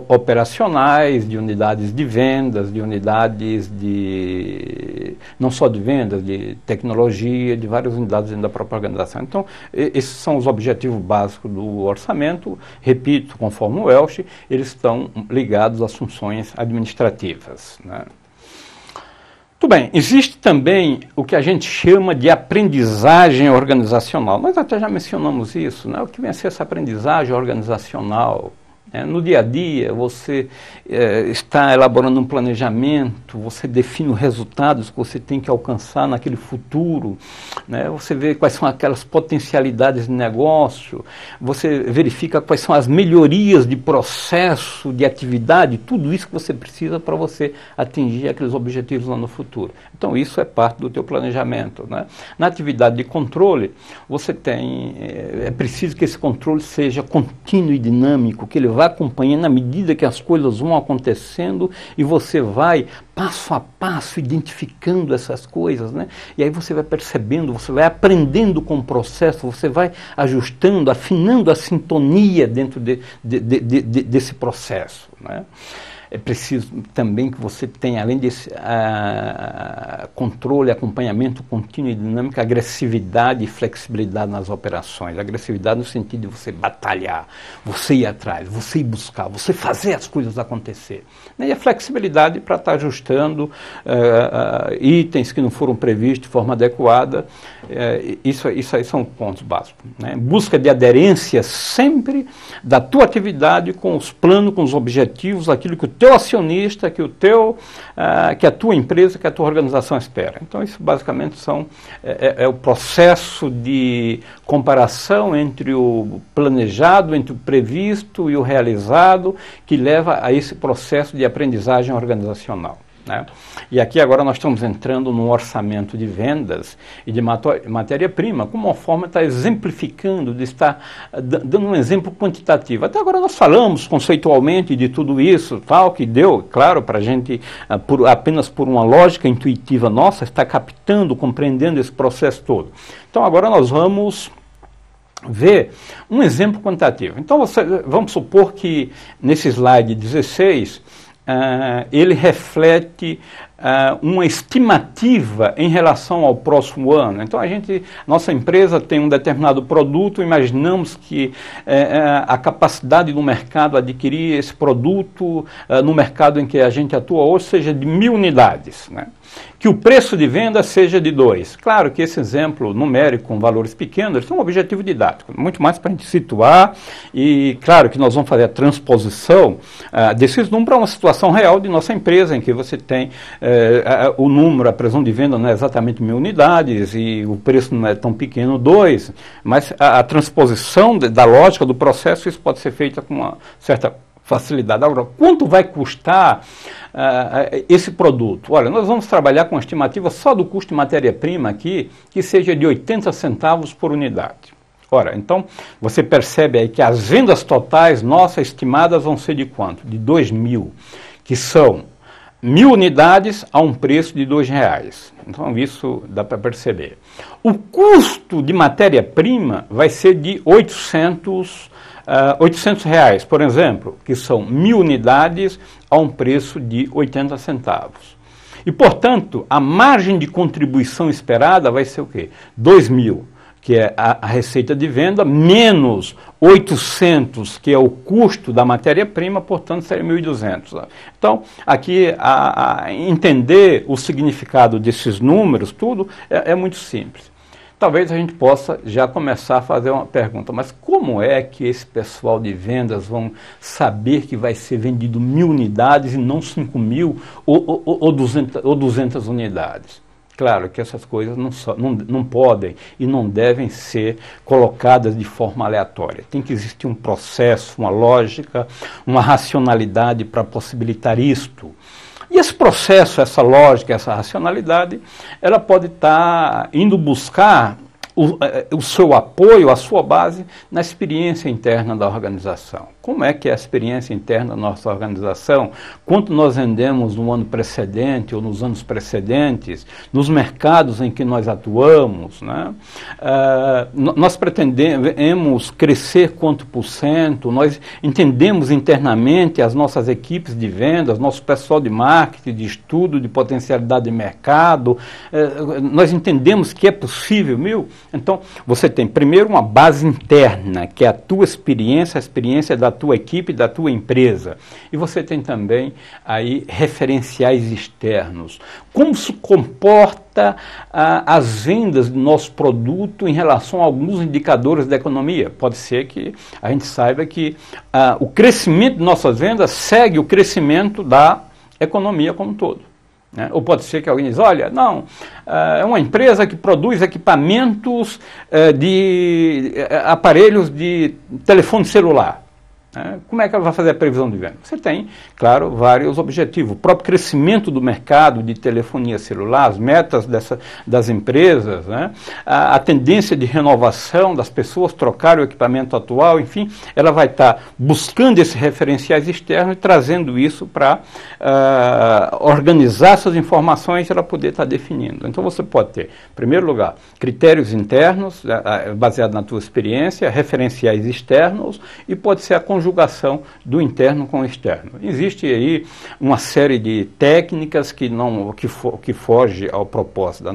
operacionais, de unidades de vendas, de unidades não só de vendas, de tecnologia, de várias unidades dentro da própria organização. Então, esses são os objetivos básicos do orçamento. Repito, conforme o Welch, eles estão ligados às funções administrativas, né? Muito bem, existe também o que a gente chama de aprendizagem organizacional. Nós até já mencionamos isso, né? O que vem a ser essa aprendizagem organizacional? No dia a dia, você está elaborando um planejamento, você define os resultados que você tem que alcançar naquele futuro, né? Você vê quais são aquelas potencialidades de negócio, você verifica quais são as melhorias de processo, de atividade, tudo isso que você precisa para você atingir aqueles objetivos lá no futuro. Então, isso é parte do teu planejamento, né? Na atividade de controle, você é preciso que esse controle seja contínuo e dinâmico, que ele vai acompanhando à medida que as coisas vão acontecendo e você vai passo a passo identificando essas coisas, né? E aí você vai percebendo, você vai aprendendo com o processo, você vai ajustando, afinando a sintonia dentro desse processo, né? É preciso também que você tenha, além desse controle, acompanhamento contínuo e dinâmico, agressividade e flexibilidade nas operações. Agressividade no sentido de você batalhar, você ir atrás, você ir buscar, você fazer as coisas acontecer. E a flexibilidade para estar ajustando itens que não foram previstos de forma adequada. Isso aí são pontos básicos, né? Busca de aderência sempre da tua atividade com os planos, com os objetivos, aquilo que o teu acionista, que a tua empresa, que a tua organização espera. Então isso basicamente é o processo de comparação entre o planejado, entre o previsto e o realizado, que leva a esse processo de aprendizagem organizacional, né? E aqui agora nós estamos entrando num orçamento de vendas e de matéria-prima, como uma forma de estar exemplificando, de estar dando um exemplo quantitativo. Até agora nós falamos conceitualmente de tudo isso, tal, que deu, claro, para a gente, apenas por uma lógica intuitiva nossa, estar captando, compreendendo esse processo todo. Então agora nós vamos ver um exemplo quantitativo. Então vamos supor que nesse slide 16, ele reflete uma estimativa em relação ao próximo ano. Então nossa empresa tem um determinado produto, imaginamos que a capacidade do mercado adquirir esse produto no mercado em que a gente atua hoje seja de 1000 unidades, né? Que o preço de venda seja de 2. Claro que esse exemplo numérico com valores pequenos, eles são um objetivo didático, muito mais para a gente situar, e claro que nós vamos fazer a transposição desses números para uma situação real de nossa empresa, em que você tem o número, a previsão de venda não é exatamente 1000 unidades e o preço não é tão pequeno, 2, mas a transposição da lógica do processo, isso pode ser feita com uma certa facilidade. Agora, quanto vai custar esse produto? Olha, nós vamos trabalhar com a estimativa só do custo de matéria-prima aqui, que seja de 80 centavos por unidade. Ora, então, você percebe aí que as vendas totais nossas estimadas vão ser de quanto? De 2.000, que são 1000 unidades a um preço de R$2. Então, isso dá para perceber. O custo de matéria-prima vai ser de 800 reais, por exemplo, que são 1000 unidades a um preço de 80 centavos. E, portanto, a margem de contribuição esperada vai ser o quê? 2.000, que é a receita de venda, menos 800, que é o custo da matéria-prima, portanto, seria 1.200. Então, aqui, entender o significado desses números, tudo, é muito simples. Talvez a gente possa já começar a fazer uma pergunta, mas como é que esse pessoal de vendas vão saber que vai ser vendido 1000 unidades e não 5.000 ou 200 unidades? Claro que essas coisas não podem e não devem ser colocadas de forma aleatória. Tem que existir um processo, uma lógica, uma racionalidade para possibilitar isto. E esse processo, essa lógica, essa racionalidade, ela pode estar indo buscar o seu apoio, a sua base, na experiência interna da organização. Como é que é a experiência interna da nossa organização? Quanto nós vendemos no ano precedente ou nos anos precedentes, nos mercados em que nós atuamos, né? Nós pretendemos crescer quanto por cento, nós entendemos internamente as nossas equipes de vendas, nosso pessoal de marketing, de estudo, de potencialidade de mercado, nós entendemos que é possível, Então, você tem primeiro uma base interna, que é a tua experiência, a experiência da tua equipe, da tua empresa. E você tem também aí referenciais externos. Como se comporta as vendas do nosso produto em relação a alguns indicadores da economia? Pode ser que a gente saiba que o crescimento de nossas vendas segue o crescimento da economia como um todo. Né? Ou pode ser que alguém diz, olha, não, é uma empresa que produz equipamentos de aparelhos de telefone celular. Como é que ela vai fazer a previsão de venda? Você tem, claro, vários objetivos. O próprio crescimento do mercado de telefonia celular, as metas das empresas, né? A tendência de renovação das pessoas, trocar o equipamento atual, enfim, ela vai estar buscando esses referenciais externos e trazendo isso para organizar essas informações e ela poder estar definindo. Então você pode ter, em primeiro lugar, critérios internos, baseados na tua experiência, referenciais externos e pode ser a conjugação do interno com o externo. Existe aí uma série de técnicas que foge ao propósito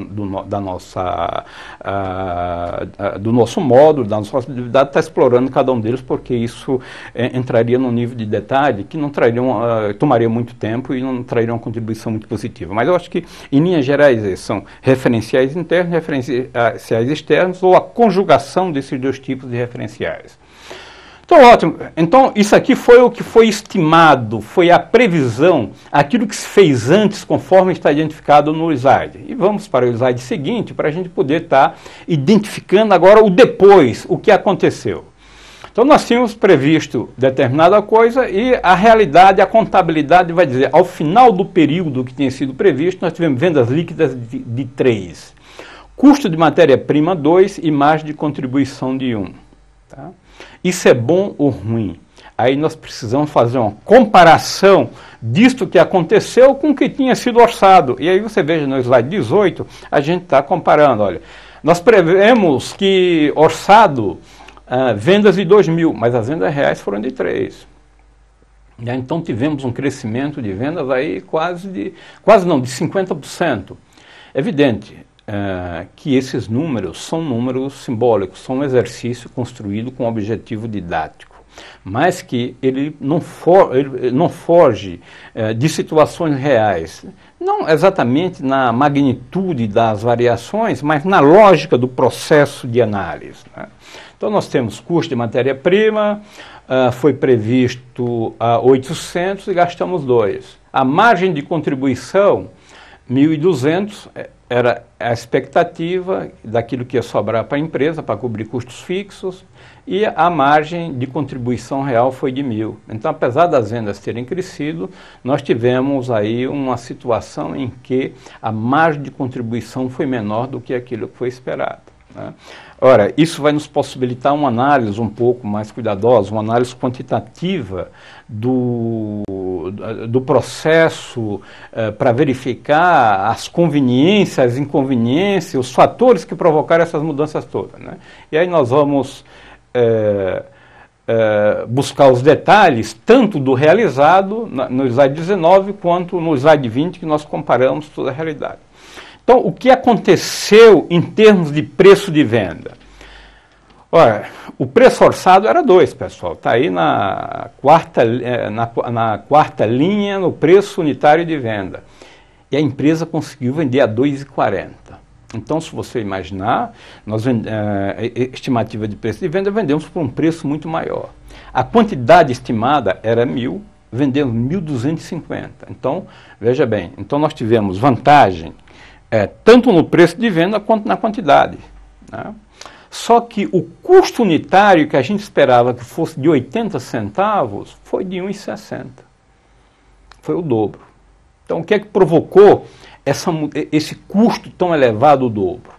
do nosso modo, da nossa atividade, está explorando cada um deles, porque isso entraria num nível de detalhe que não tomaria muito tempo e não traria uma contribuição muito positiva. Mas eu acho que, em linhas gerais, são referenciais internos, referenciais externos, ou a conjugação desses dois tipos de referenciais. Então, ótimo. Então, isso aqui foi o que foi estimado, foi a previsão, aquilo que se fez antes, conforme está identificado no slide. E vamos para o slide seguinte, para a gente poder estar identificando agora o depois, o que aconteceu. Então, nós tínhamos previsto determinada coisa e a realidade, a contabilidade vai dizer, ao final do período que tinha sido previsto, nós tivemos vendas líquidas de 3, custo de matéria-prima 2 e margem de contribuição de 1. Tá? Isso é bom ou ruim? Aí nós precisamos fazer uma comparação disto que aconteceu com o que tinha sido orçado. E aí você veja no slide 18, a gente está comparando. Olha, nós prevemos que orçado vendas de 2.000, mas as vendas reais foram de 3. Então tivemos um crescimento de vendas aí de 50%. Evidente que esses números são números simbólicos, são um exercício construído com objetivo didático, mas que ele não foge de situações reais, não exatamente na magnitude das variações, mas na lógica do processo de análise. Né? Então nós temos custo de matéria-prima, foi previsto 800 e gastamos 2. A margem de contribuição, 1.200, era a expectativa daquilo que ia sobrar para a empresa, para cobrir custos fixos, e a margem de contribuição real foi de 1.000. Então, apesar das vendas terem crescido, nós tivemos aí uma situação em que a margem de contribuição foi menor do que aquilo que foi esperado. Né? Ora, isso vai nos possibilitar uma análise um pouco mais cuidadosa, uma análise quantitativa do processo para verificar as conveniências, as inconveniências, os fatores que provocaram essas mudanças todas. Né? E aí nós vamos buscar os detalhes, tanto do realizado no slide 19, quanto no slide 20, que nós comparamos toda a realidade. Então, o que aconteceu em termos de preço de venda? Olha, o preço orçado era 2, pessoal. Está aí na quarta linha no preço unitário de venda. E a empresa conseguiu vender a 2,40. Então, se você imaginar, estimativa de preço de venda, vendemos por um preço muito maior. A quantidade estimada era 1.000, vendemos 1.250. Então, veja bem, então nós tivemos vantagem tanto no preço de venda quanto na quantidade. Né? Só que o custo unitário que a gente esperava que fosse de 80 centavos foi de 1,60. Foi o dobro. Então, o que é que provocou esse custo tão elevado, o dobro?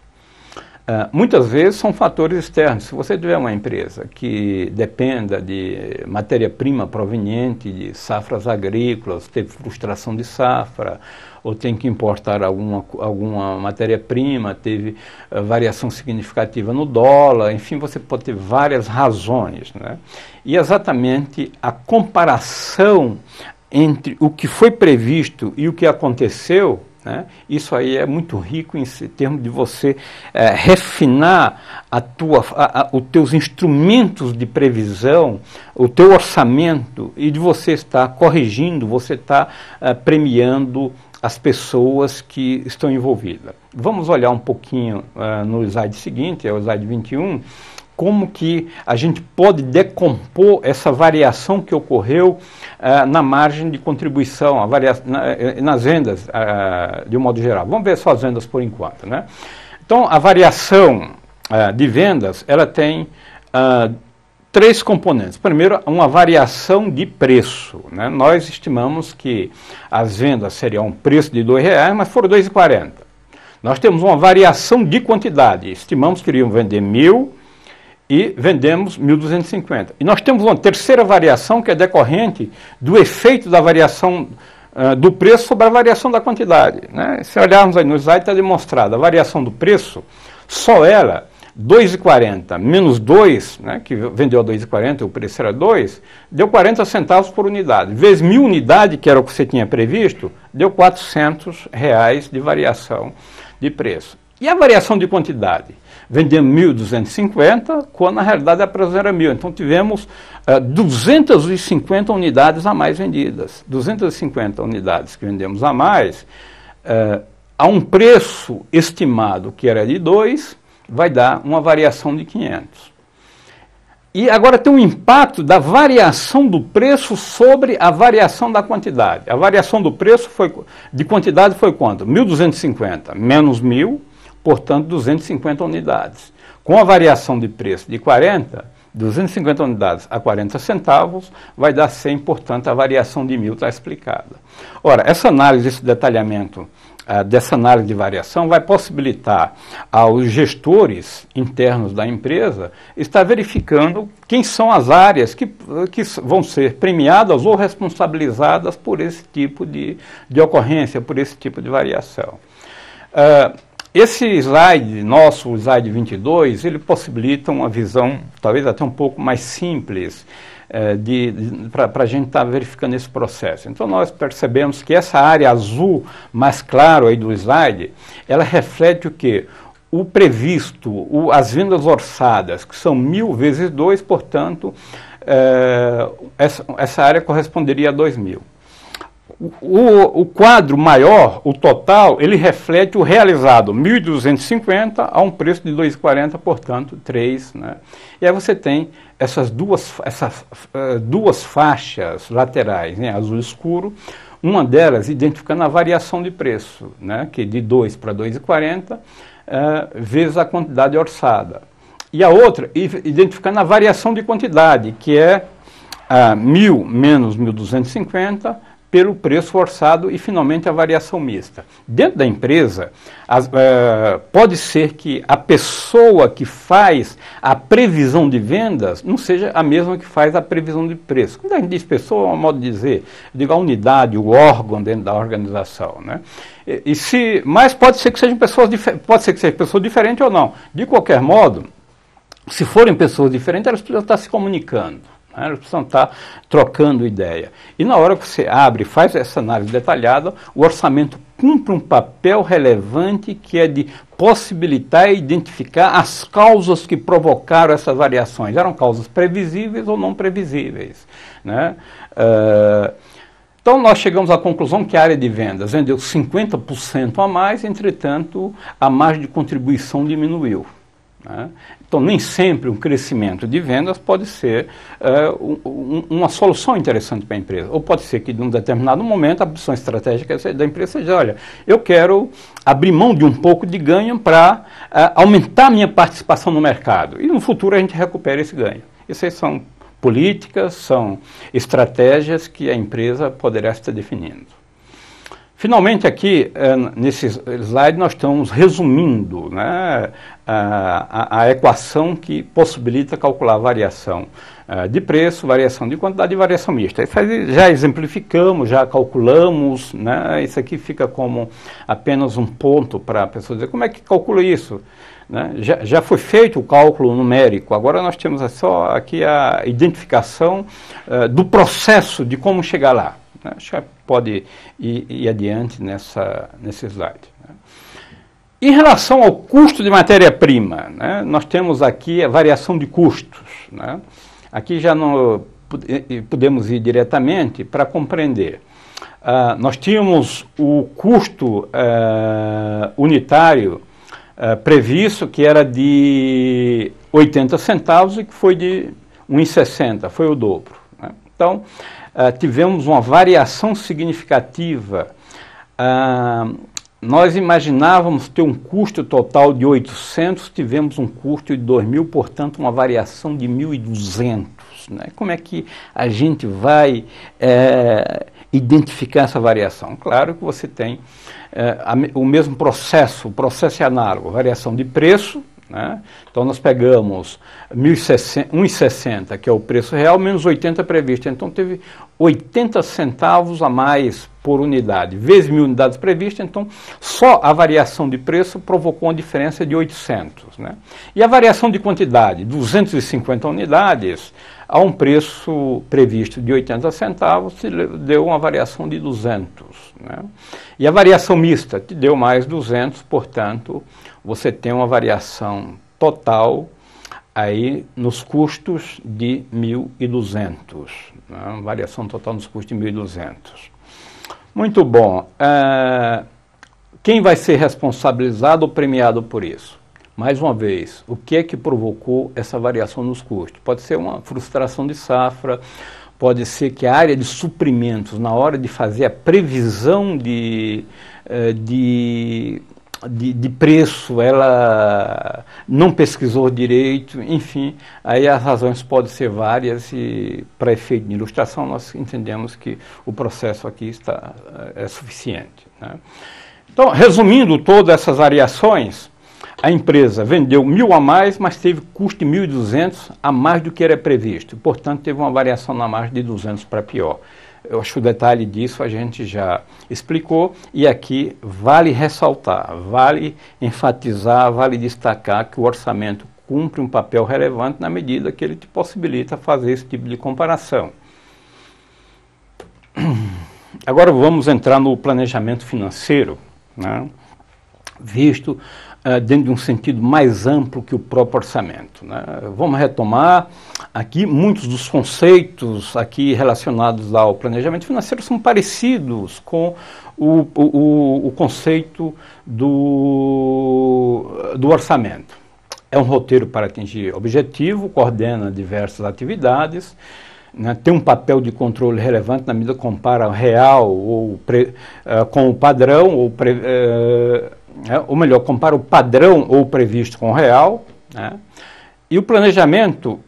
Muitas vezes são fatores externos. Se você tiver uma empresa que dependa de matéria-prima proveniente de safras agrícolas, teve frustração de safra, ou tem que importar alguma matéria-prima, teve variação significativa no dólar, enfim, você pode ter várias razões. Né? E exatamente a comparação entre o que foi previsto e o que aconteceu, né? Isso aí é muito rico em termos de você refinar os teus instrumentos de previsão, o teu orçamento, e de você estar corrigindo, você estar premiando as pessoas que estão envolvidas. Vamos olhar um pouquinho no slide seguinte, é o slide 21, como que a gente pode decompor essa variação que ocorreu na margem de contribuição, nas vendas, de um modo geral. Vamos ver só as vendas por enquanto. Né? Então, a variação de vendas, ela tem três componentes. Primeiro, uma variação de preço, né? Nós estimamos que as vendas seriam um preço de R$2, mas foram R$2,40. Nós temos uma variação de quantidade. Estimamos que iriam vender 1.000 e vendemos 1.250. E nós temos uma terceira variação que é decorrente do efeito da variação do preço sobre a variação da quantidade, né? Se olharmos aí no slide, está demonstrado a variação do preço, só ela, 2,40 menos 2, né, que vendeu a 2,40, o preço era 2, deu 40 centavos por unidade. Vezes 1.000 unidades, que era o que você tinha previsto, deu R$400 de variação de preço. E a variação de quantidade? Vendemos 1.250, quando na realidade a preço era 1.000. Então tivemos 250 unidades a mais vendidas. 250 unidades que vendemos a mais, a um preço estimado que era de 2, vai dar uma variação de 500. E agora tem um impacto da variação do preço sobre a variação da quantidade. A variação do preço de quantidade foi quanto? 1.250 menos 1.000, portanto 250 unidades. Com a variação de preço de 40, 250 unidades a 40 centavos, vai dar 100, portanto a variação de 1.000 está explicada. Ora, essa análise, esse detalhamento dessa análise de variação vai possibilitar aos gestores internos da empresa estar verificando quem são as áreas que vão ser premiadas ou responsabilizadas por esse tipo de ocorrência, por esse tipo de variação. Esse slide nosso, o slide 22, ele possibilita uma visão talvez até um pouco mais simples para a gente estar verificando esse processo. Então nós percebemos que essa área azul mais claro aí do slide, ela reflete o quê? O previsto, as vendas orçadas, que são 1.000 vezes 2, portanto, essa área corresponderia a 2.000. O quadro maior, o total, ele reflete o realizado, 1.250 a um preço de 2,40, portanto, 3. Né? E aí você tem essas duas faixas laterais, né, azul escuro, uma delas identificando a variação de preço, né, que é de 2 para 2,40, vezes a quantidade orçada. E a outra, identificando a variação de quantidade, que é 1.000 menos 1.250, pelo preço orçado e, finalmente, a variação mista. Dentro da empresa, pode ser que a pessoa que faz a previsão de vendas não seja a mesma que faz a previsão de preço. Quando a gente diz pessoa, é um modo de dizer, eu digo a unidade, o órgão dentro da organização, né? Mas pode ser que sejam pessoas diferentes ou não. De qualquer modo, se forem pessoas diferentes, elas precisam estar se comunicando. Elas precisam estar trocando ideia. E na hora que você abre e faz essa análise detalhada, o orçamento cumpre um papel relevante que é de possibilitar e identificar as causas que provocaram essas variações. Eram causas previsíveis ou não previsíveis, né? Então nós chegamos à conclusão que a área de vendas vendeu 50% a mais, entretanto a margem de contribuição diminuiu. Então, nem sempre um crescimento de vendas pode ser uma solução interessante para a empresa. Ou pode ser que, num determinado momento, a opção estratégica da empresa seja, olha, eu quero abrir mão de um pouco de ganho para aumentar a minha participação no mercado. E no futuro a gente recupera esse ganho. Essas são políticas, são estratégias que a empresa poderá estar definindo. Finalmente, aqui, nesse slide, nós estamos resumindo, né, a equação que possibilita calcular a variação de preço, variação de quantidade e variação mista. Isso aí já exemplificamos, já calculamos, né, isso aqui fica como apenas um ponto para a pessoa dizer como é que calcula isso. Né? Já foi feito o cálculo numérico, agora nós temos só aqui a identificação do processo de como chegar lá. Acho que pode ir adiante nesse slide. Né? Em relação ao custo de matéria-prima, né, nós temos aqui a variação de custos. Né? Aqui já não podemos ir diretamente para compreender. Nós tínhamos o custo unitário previsto, que era de 80 centavos e que foi de 1,60, foi o dobro. Né? Então, tivemos uma variação significativa nós imaginávamos ter um custo total de 800, tivemos um custo de 2.000, portanto uma variação de 1.200. Né? Como é que a gente vai identificar essa variação? Claro que você tem o mesmo processo, o processo é análogo, variação de preço, né? Então nós pegamos 1,60, que é o preço real, menos 80 previsto. Então teve 80 centavos a mais por unidade, vezes 1.000 unidades previstas, então só a variação de preço provocou uma diferença de 800. Né? E a variação de quantidade, 250 unidades, a um preço previsto de 80 centavos, te deu uma variação de 200. Né? E a variação mista te deu mais 200, portanto, você tem uma variação total aí nos custos de 1.200. Né? Uma variação total nos custos de 1.200. Muito bom. Quem vai ser responsabilizado ou premiado por isso? Mais uma vez, o que é que provocou essa variação nos custos? Pode ser uma frustração de safra, pode ser que a área de suprimentos, na hora de fazer a previsão de preço, ela não pesquisou direito, enfim, aí as razões podem ser várias e, para efeito de ilustração, nós entendemos que o processo aqui é suficiente. Né? Então, resumindo todas essas variações, a empresa vendeu 1.000 a mais, mas teve custo de 1.200 a mais do que era previsto, portanto, teve uma variação na margem de 200 para pior. Eu acho que o detalhe disso a gente já explicou e aqui vale ressaltar, vale enfatizar, vale destacar que o orçamento cumpre um papel relevante na medida que ele te possibilita fazer esse tipo de comparação. Agora vamos entrar no planejamento financeiro, né, visto dentro de um sentido mais amplo que o próprio orçamento. Né? Vamos retomar aqui, muitos dos conceitos aqui relacionados ao planejamento financeiro são parecidos com o conceito do orçamento. É um roteiro para atingir objetivo, coordena diversas atividades, né, tem um papel de controle relevante na medida que compara o real com o padrão, ou melhor, compara o padrão ou previsto com o real, né? E o planejamento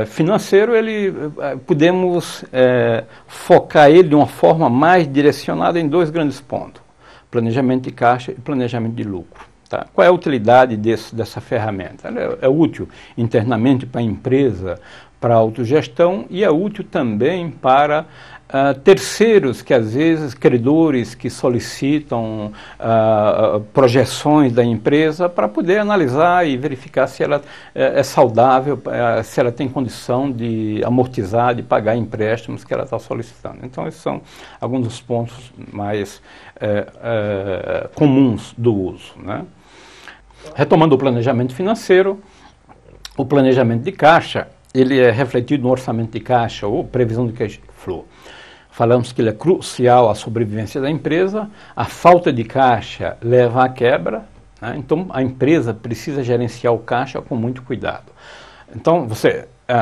financeiro, podemos focar ele de uma forma mais direcionada em dois grandes pontos, planejamento de caixa e planejamento de lucro. Tá? Qual é a utilidade dessa ferramenta? Ela é útil internamente para a empresa, para a autogestão, e é útil também para terceiros, que às vezes, credores que solicitam projeções da empresa para poder analisar e verificar se ela é saudável, se ela tem condição de amortizar, de pagar empréstimos que ela está solicitando. Então, esses são alguns dos pontos mais comuns do uso. Né? Retomando o planejamento financeiro, o planejamento de caixa, ele é refletido no orçamento de caixa ou previsão de cash flow. Falamos que ele é crucial à sobrevivência da empresa, a falta de caixa leva à quebra, né? Então a empresa precisa gerenciar o caixa com muito cuidado. Então,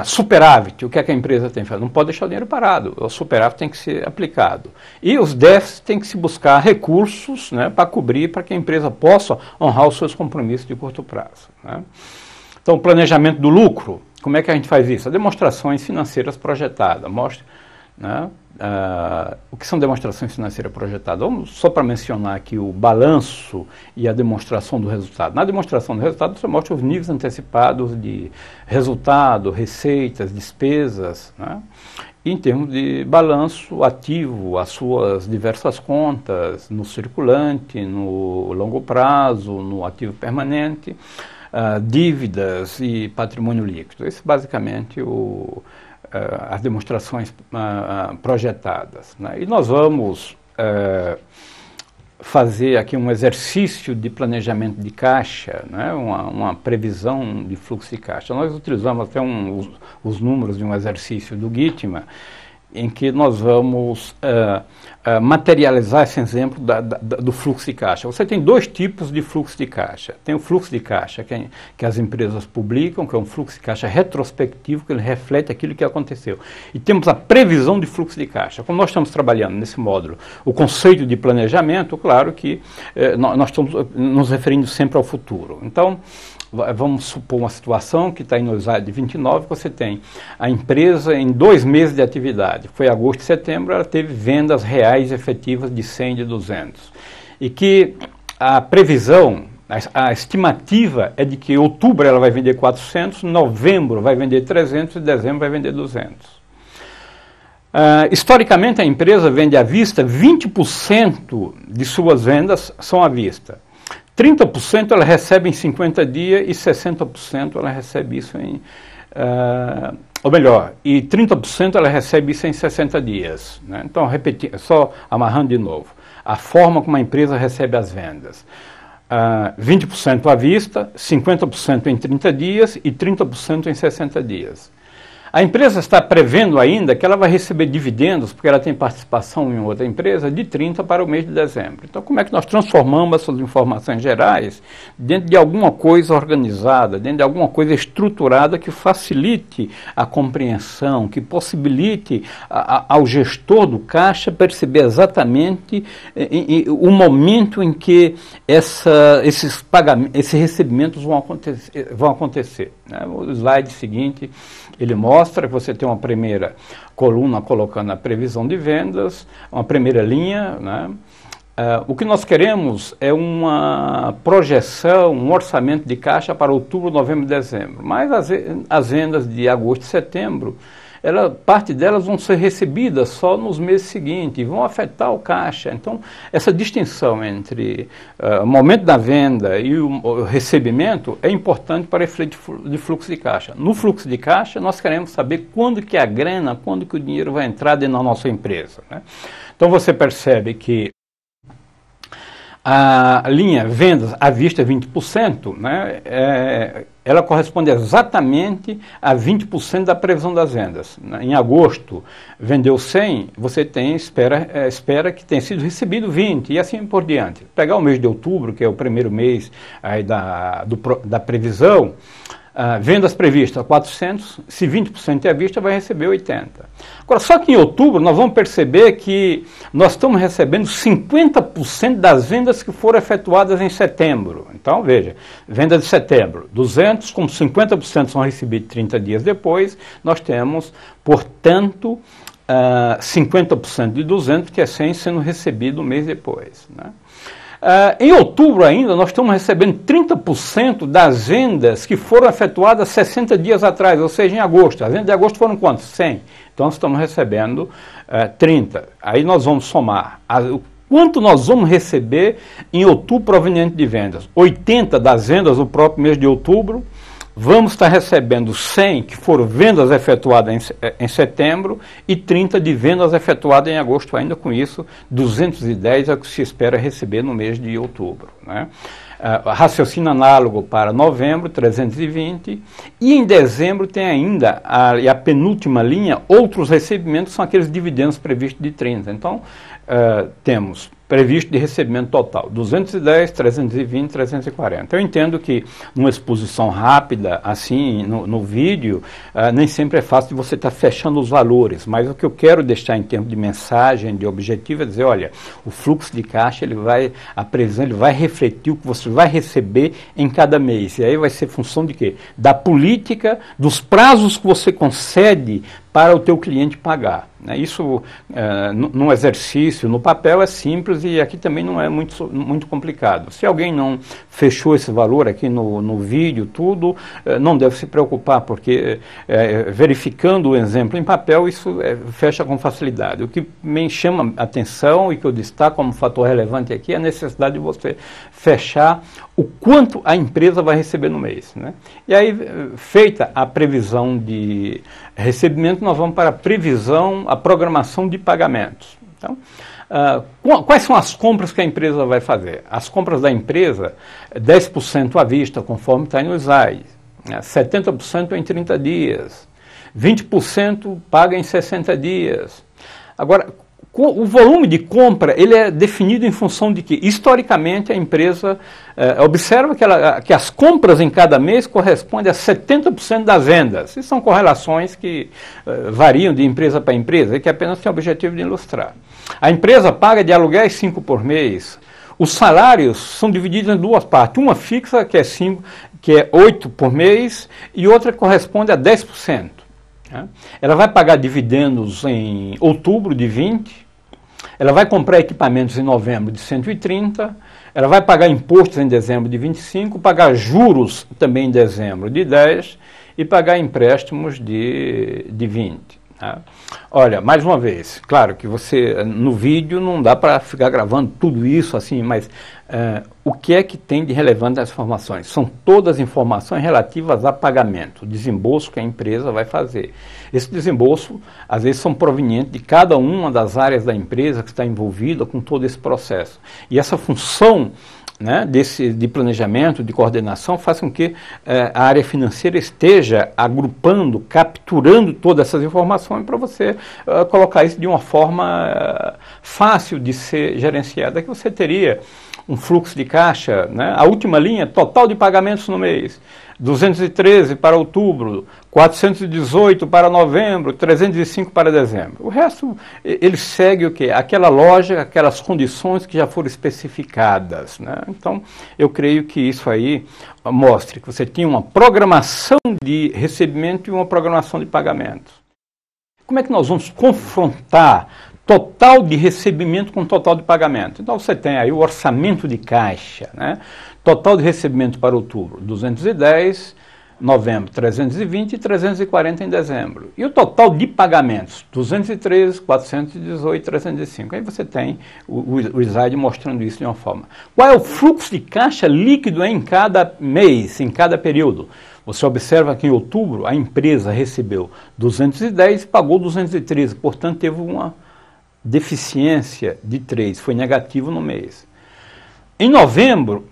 superávit, o que é que a empresa tem que fazer? Não pode deixar o dinheiro parado, o superávit tem que ser aplicado. E os déficits tem que se buscar recursos, né, para cobrir, para que a empresa possa honrar os seus compromissos de curto prazo. Né? Então, o planejamento do lucro, como é que a gente faz isso? Demonstrações financeiras projetadas. Mostra, né, o que são demonstrações financeiras projetadas? Vamos só para mencionar aqui o balanço e a demonstração do resultado. Na demonstração do resultado, você mostra os níveis antecipados de resultado, receitas, despesas. Né? E em termos de balanço ativo, as suas diversas contas, no circulante, no longo prazo, no ativo permanente, dívidas e patrimônio líquido. Esse é basicamente as demonstrações projetadas. Né? E nós vamos fazer aqui um exercício de planejamento de caixa, né? uma previsão de fluxo de caixa. Nós utilizamos até os números de um exercício do Gitman, em que nós vamos materializar esse exemplo do fluxo de caixa. Você tem dois tipos de fluxo de caixa. Tem o fluxo de caixa que as empresas publicam, que é um fluxo de caixa retrospectivo, que ele reflete aquilo que aconteceu. E temos a previsão de fluxo de caixa. Como nós estamos trabalhando nesse módulo, o conceito de planejamento, claro que nós estamos nos referindo sempre ao futuro. Então, vamos supor uma situação que está em no slide 29, que você tem a empresa em 2 meses de atividade, foi agosto e setembro, ela teve vendas reais efetivas de 100 de 200. E que a previsão, a estimativa é de que em outubro ela vai vender 400, novembro vai vender 300 e dezembro vai vender 200. Historicamente a empresa vende à vista, 20% de suas vendas são à vista. 30% ela recebe em 50 dias e 60% ela recebe isso em... ou melhor, e 30% ela recebe isso em 60 dias. Né? Então, só amarrando de novo. A forma como a empresa recebe as vendas. 20% à vista, 50% em 30 dias e 30% em 60 dias. A empresa está prevendo ainda que ela vai receber dividendos, porque ela tem participação em outra empresa, de 30 para o mês de dezembro. Então, como é que nós transformamos essas informações gerais dentro de alguma coisa organizada, dentro de alguma coisa estruturada que facilite a compreensão, que possibilite ao gestor do caixa perceber exatamente o momento em que esses recebimentos vão acontecer. Né? O slide seguinte, ele mostra que você tem uma primeira coluna colocando a previsão de vendas, uma primeira linha, né? O que nós queremos é uma projeção, um orçamento de caixa para outubro, novembro e dezembro. Mas as vendas de agosto e setembro, parte delas vão ser recebidas só nos meses seguintes, vão afetar o caixa. Então, essa distinção entre o momento da venda e o recebimento é importante para efeito de fluxo de caixa. No fluxo de caixa, nós queremos saber quando que a grana, quando que o dinheiro vai entrar dentro da nossa empresa. Né? Então, você percebe que a linha vendas à vista 20%, né, ela corresponde exatamente a 20% da previsão das vendas. Em agosto, vendeu 100, você espera que tenha sido recebido 20, e assim por diante. Pegar o mês de outubro, que é o primeiro mês aí da previsão, vendas previstas 400, se 20% é à vista, vai receber 80. Agora, só que em outubro nós vamos perceber que nós estamos recebendo 50% das vendas que foram efetuadas em setembro. Então, veja, venda de setembro, 200, como 50% são recebidos 30 dias depois, nós temos, portanto, 50% de 200, que é 100, sendo recebido um mês depois, né? Em outubro ainda, nós estamos recebendo 30% das vendas que foram efetuadas 60 dias atrás, ou seja, em agosto. As vendas de agosto foram quantos? 100. Então, nós estamos recebendo 30. Aí nós vamos somar o quanto nós vamos receber em outubro proveniente de vendas. 80 das vendas do próprio mês de outubro. Vamos estar recebendo 100 que foram vendas efetuadas em setembro e 30 de vendas efetuadas em agosto. Ainda com isso, 210 é o que se espera receber no mês de outubro. Né? Raciocínio análogo para novembro, 320. E em dezembro tem ainda a penúltima linha, outros recebimentos, são aqueles dividendos previstos de 30. Então, temos previsto de recebimento total, 210, 320, 340. Eu entendo que numa exposição rápida, assim, no vídeo, nem sempre é fácil de você estar fechando os valores, mas o que eu quero deixar em termos de mensagem, de objetivo, é dizer, olha, o fluxo de caixa, a previsão, ele vai refletir o que você vai receber em cada mês. E aí vai ser função de quê? Da política, dos prazos que você concede para o teu cliente pagar. Isso, no exercício, no papel, é simples e aqui também não é muito complicado. Se alguém não fechou esse valor aqui no vídeo, tudo, não deve se preocupar, porque verificando o exemplo em papel, isso fecha com facilidade. O que me chama a atenção e que eu destaco como fator relevante aqui é a necessidade de você fechar o quanto a empresa vai receber no mês. Né? E aí, feita a previsão de recebimento, nós vamos para a programação de pagamentos. Então, quais são as compras que a empresa vai fazer? As compras da empresa, 10% à vista, conforme está no slide, 70% em 30 dias, 20% paga em 60 dias. Agora, o volume de compra, ele é definido em função de que, historicamente, a empresa observa que as compras em cada mês correspondem a 70% das vendas. Isso são correlações que variam de empresa para empresa e que apenas tem o objetivo de ilustrar. A empresa paga de aluguéis 5 por mês. Os salários são divididos em duas partes. Uma fixa, que é 8 por mês, e outra corresponde a 10%. Ela vai pagar dividendos em outubro de 20, ela vai comprar equipamentos em novembro de 130, ela vai pagar impostos em dezembro de 25, pagar juros também em dezembro de 10 e pagar empréstimos de 20. Tá? Olha, mais uma vez, claro que você, no vídeo não dá para ficar gravando tudo isso assim, mas o que é que tem de relevante nas informações? São todas informações relativas a pagamento, desembolso que a empresa vai fazer. Esse desembolso, às vezes, são provenientes de cada uma das áreas da empresa que está envolvida com todo esse processo. E essa função, né, de planejamento, de coordenação, faz com que a área financeira esteja agrupando, capturando todas essas informações para você colocar isso de uma forma fácil de ser gerenciada, que você teria um fluxo de caixa, né, a última linha, total de pagamentos no mês, 213 para outubro, 418 para novembro, 305 para dezembro. O resto, ele segue o quê? Aquela lógica, aquelas condições que já foram especificadas. Né? Então, eu creio que isso aí mostra que você tinha uma programação de recebimento e uma programação de pagamento. Como é que nós vamos confrontar total de recebimento com total de pagamento? Então, você tem aí o orçamento de caixa, né? Total de recebimento para outubro, 210, novembro, 320 e 340 em dezembro. E o total de pagamentos, 213, 418, 305. Aí você tem o slide mostrando isso de uma forma. Qual é o fluxo de caixa líquido em cada mês, em cada período? Você observa que em outubro a empresa recebeu 210 e pagou 213, portanto teve uma deficiência de 3, foi negativo no mês. Em novembro,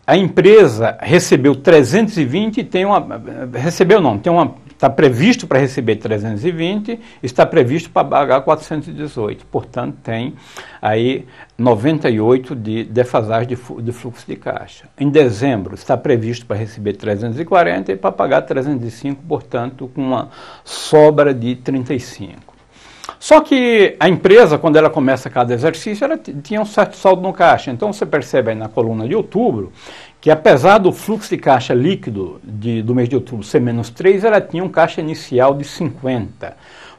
a empresa recebeu 320 e está previsto para receber 320, está previsto para pagar 418, portanto tem aí 98 de defasagem de fluxo de caixa. Em dezembro está previsto para receber 340 e para pagar 305, portanto com uma sobra de 35. Só que a empresa, quando ela começa cada exercício, ela tinha um certo saldo no caixa. Então você percebe aí na coluna de outubro que, apesar do fluxo de caixa líquido do mês de outubro ser menos 3, ela tinha um caixa inicial de 50.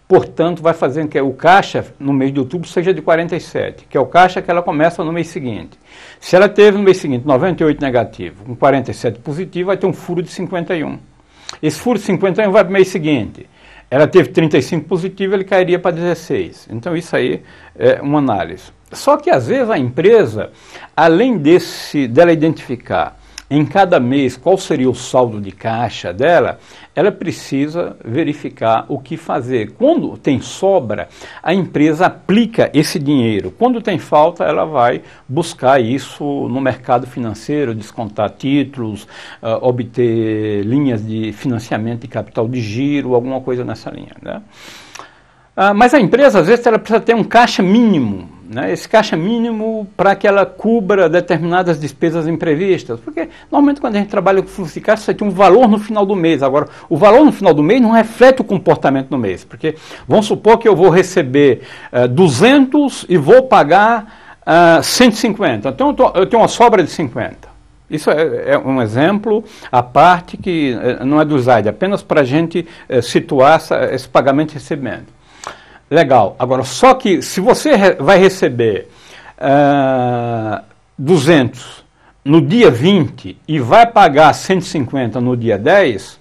Portanto, vai fazendo que o caixa no mês de outubro seja de 47, que é o caixa que ela começa no mês seguinte. Se ela teve no mês seguinte 98 negativo, com 47 positivo, vai ter um furo de 51. Esse furo de 51 vai para o mês seguinte. Ela teve 35 positivo, ele cairia para 16. Então isso aí é uma análise. Só que às vezes a empresa, além dela identificar em cada mês qual seria o saldo de caixa dela, ela precisa verificar o que fazer. Quando tem sobra, a empresa aplica esse dinheiro. Quando tem falta, ela vai buscar isso no mercado financeiro, descontar títulos, obter linhas de financiamento de capital de giro, alguma coisa nessa linha, né? Mas a empresa, às vezes, ela precisa ter um caixa mínimo, né? Esse caixa mínimo para que ela cubra determinadas despesas imprevistas, porque normalmente quando a gente trabalha com fluxo de caixa, você tem um valor no final do mês. Agora, o valor no final do mês não reflete o comportamento no mês, porque vamos supor que eu vou receber 200 e vou pagar 150, então eu tenho uma sobra de 50. Isso é um exemplo à parte que não é do slide, apenas para a gente situar esse pagamento e recebimento. Legal. Agora, só que se você vai receber 200 no dia 20 e vai pagar 150 no dia 10,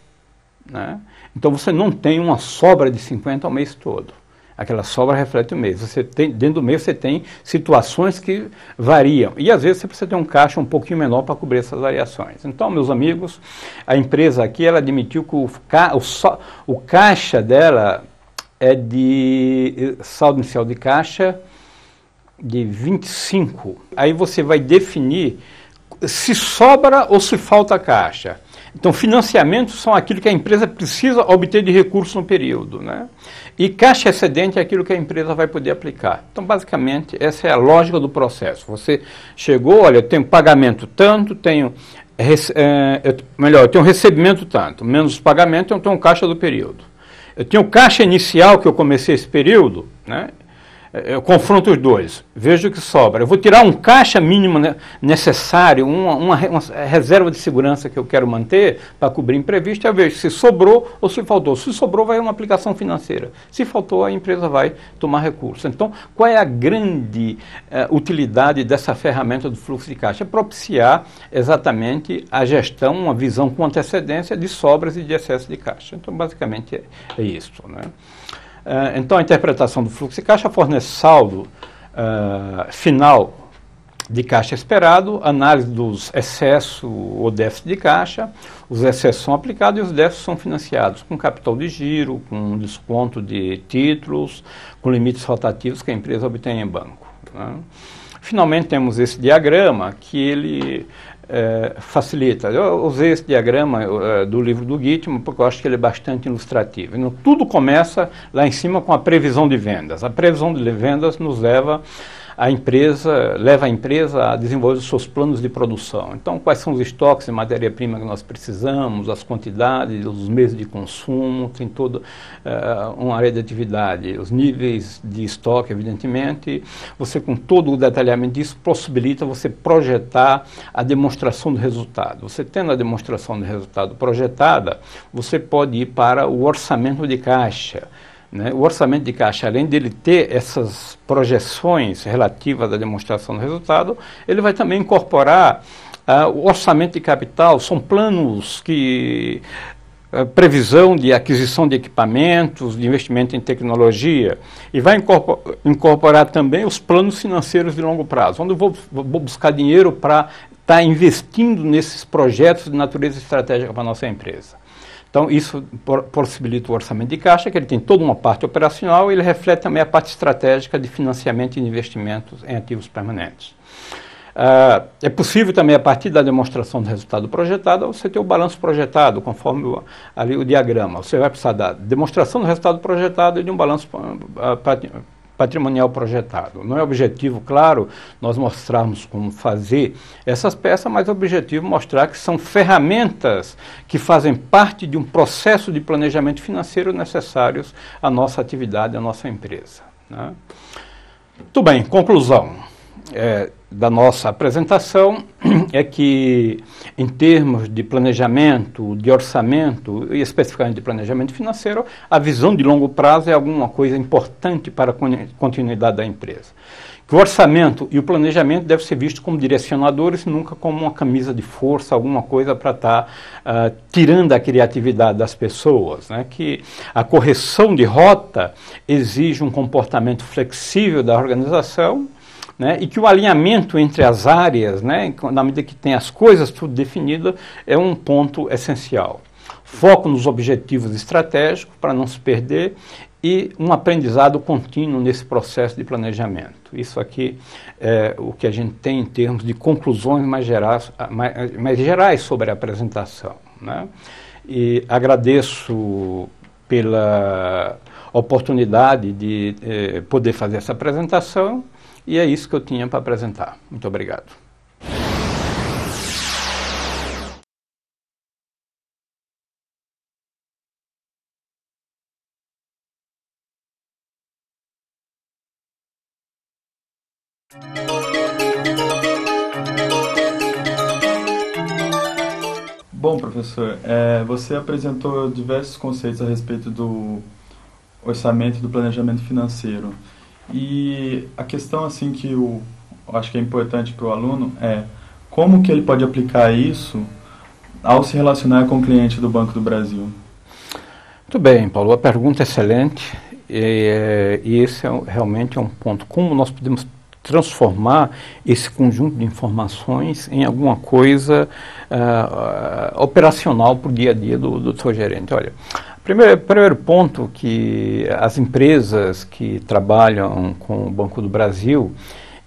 né, então você não tem uma sobra de 50 ao mês todo. Aquela sobra reflete o mês. Dentro do mês você tem situações que variam. E às vezes você precisa ter um caixa um pouquinho menor para cobrir essas variações. Então, meus amigos, a empresa aqui ela admitiu que o caixa dela é de saldo inicial de caixa de 25. Aí você vai definir se sobra ou se falta caixa. Então, financiamentos são aquilo que a empresa precisa obter de recursos no período, né? E caixa excedente é aquilo que a empresa vai poder aplicar. Então, basicamente, essa é a lógica do processo. Você chegou, olha, eu tenho pagamento tanto, tenho eu tenho recebimento tanto, menos pagamento, eu tenho caixa do período. Eu tenho caixa inicial que eu comecei esse período, né? Eu confronto os dois, vejo o que sobra. Eu vou tirar um caixa mínimo necessário, uma reserva de segurança que eu quero manter para cobrir imprevisto, eu vejo se sobrou ou se faltou. Se sobrou, vai uma aplicação financeira. Se faltou, a empresa vai tomar recurso. Então, qual é a grande utilidade dessa ferramenta do fluxo de caixa? É propiciar exatamente a gestão, uma visão com antecedência de sobras e de excesso de caixa. Então, basicamente, é isso, né? Então, a interpretação do fluxo de caixa fornece saldo final de caixa esperado, análise dos excessos ou déficit de caixa, os excessos são aplicados e os déficits são financiados com capital de giro, com desconto de títulos, com limites rotativos que a empresa obtém em banco, né? Finalmente, temos esse diagrama que ele facilita. Eu usei esse diagrama do livro do Gitman porque eu acho que ele é bastante ilustrativo. Então, tudo começa lá em cima com a previsão de vendas. A previsão de vendas nos leva a empresa a desenvolver os seus planos de produção. Então, quais são os estoques de matéria-prima que nós precisamos, as quantidades, os meses de consumo, tem toda uma área de atividade, os níveis de estoque, evidentemente. Você, com todo o detalhamento disso, possibilita você projetar a demonstração do resultado. Você tendo a demonstração do resultado projetada, você pode ir para o orçamento de caixa, né? O orçamento de caixa, além dele ter essas projeções relativas à demonstração do resultado, ele vai também incorporar o orçamento de capital. São planos que previsão de aquisição de equipamentos, de investimento em tecnologia, e vai incorporar também os planos financeiros de longo prazo, onde eu vou buscar dinheiro para estar investindo nesses projetos de natureza estratégica para a nossa empresa. Então, isso possibilita o orçamento de caixa, que ele tem toda uma parte operacional e ele reflete também a parte estratégica de financiamento e de investimentos em ativos permanentes. É possível também, a partir da demonstração do resultado projetado, você ter o balanço projetado, conforme ali o diagrama. Você vai precisar da demonstração do resultado projetado e de um balanço patrimonial projetado. Não é objetivo, claro, nós mostrarmos como fazer essas peças, mas é objetivo mostrar que são ferramentas que fazem parte de um processo de planejamento financeiro necessários à nossa atividade, à nossa empresa, né? Muito bem, conclusão da nossa apresentação é que, em termos de planejamento, de orçamento e especificamente de planejamento financeiro, a visão de longo prazo é alguma coisa importante para a continuidade da empresa. Que o orçamento e o planejamento devem ser vistos como direcionadores, nunca como uma camisa de força, alguma coisa para estar tirando a criatividade das pessoas, né? Que a correção de rota exige um comportamento flexível da organização, né, e que o alinhamento entre as áreas, né, na medida que tem as coisas tudo definidas, é um ponto essencial. Foco nos objetivos estratégicos para não se perder e um aprendizado contínuo nesse processo de planejamento. Isso aqui é o que a gente tem em termos de conclusões mais gerais sobre a apresentação, né? E agradeço pela oportunidade de poder fazer essa apresentação. E é isso que eu tinha para apresentar. Muito obrigado. Bom, professor, você apresentou diversos conceitos a respeito do orçamento e do planejamento financeiro. E a questão assim que eu acho que é importante para o aluno é como que ele pode aplicar isso ao se relacionar com o cliente do Banco do Brasil. Muito bem, Paulo, a pergunta é excelente e esse realmente é um ponto. Como nós podemos transformar esse conjunto de informações em alguma coisa operacional para o dia a dia do seu gerente? Olha, primeiro ponto que as empresas que trabalham com o Banco do Brasil,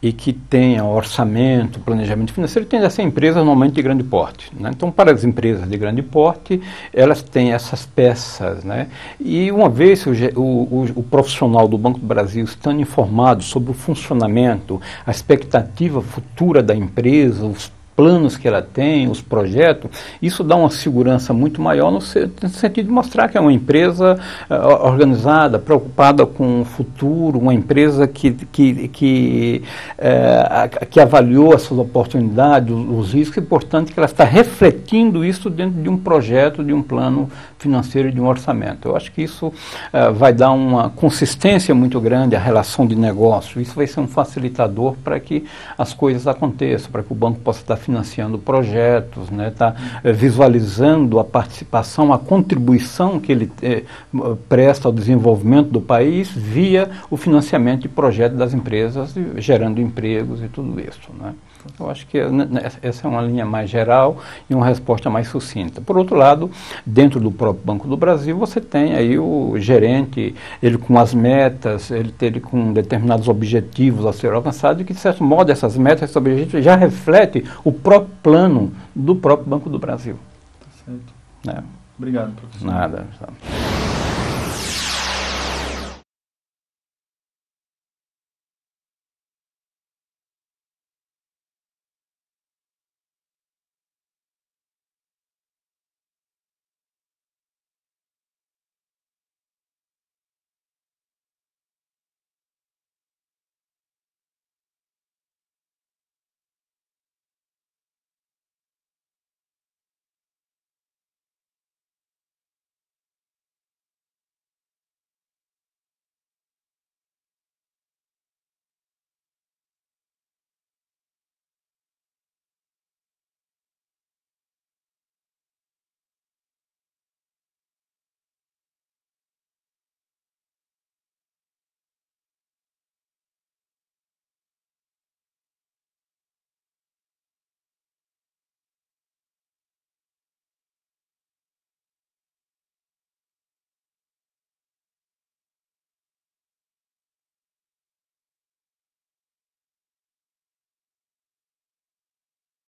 e que tenha orçamento, planejamento financeiro, tende a ser empresas normalmente de grande porte, né? Então, para as empresas de grande porte, elas têm essas peças, né? E uma vez o profissional do Banco do Brasil estando informado sobre o funcionamento, a expectativa futura da empresa, os planos que ela tem, os projetos, isso dá uma segurança muito maior no sentido de mostrar que é uma empresa organizada, preocupada com o futuro, uma empresa que avaliou essas oportunidades, os riscos, e, portanto, que ela está refletindo isso dentro de um projeto, de um plano financeiro e de um orçamento. Eu acho que isso vai dar uma consistência muito grande à relação de negócio. Isso vai ser um facilitador para que as coisas aconteçam, para que o banco possa estar financiando projetos, né, tá visualizando a participação, a contribuição que ele presta ao desenvolvimento do país via o financiamento de projetos das empresas, gerando empregos e tudo isso, né. Eu acho que essa é uma linha mais geral e uma resposta mais sucinta. Por outro lado, dentro do próprio Banco do Brasil, você tem aí o gerente, ele com as metas, ele com determinados objetivos a ser alcançados, e que, de certo modo, essas metas, esses objetivos já refletem o próprio plano do próprio Banco do Brasil. Tá certo. Né? Obrigado, professor. Nada.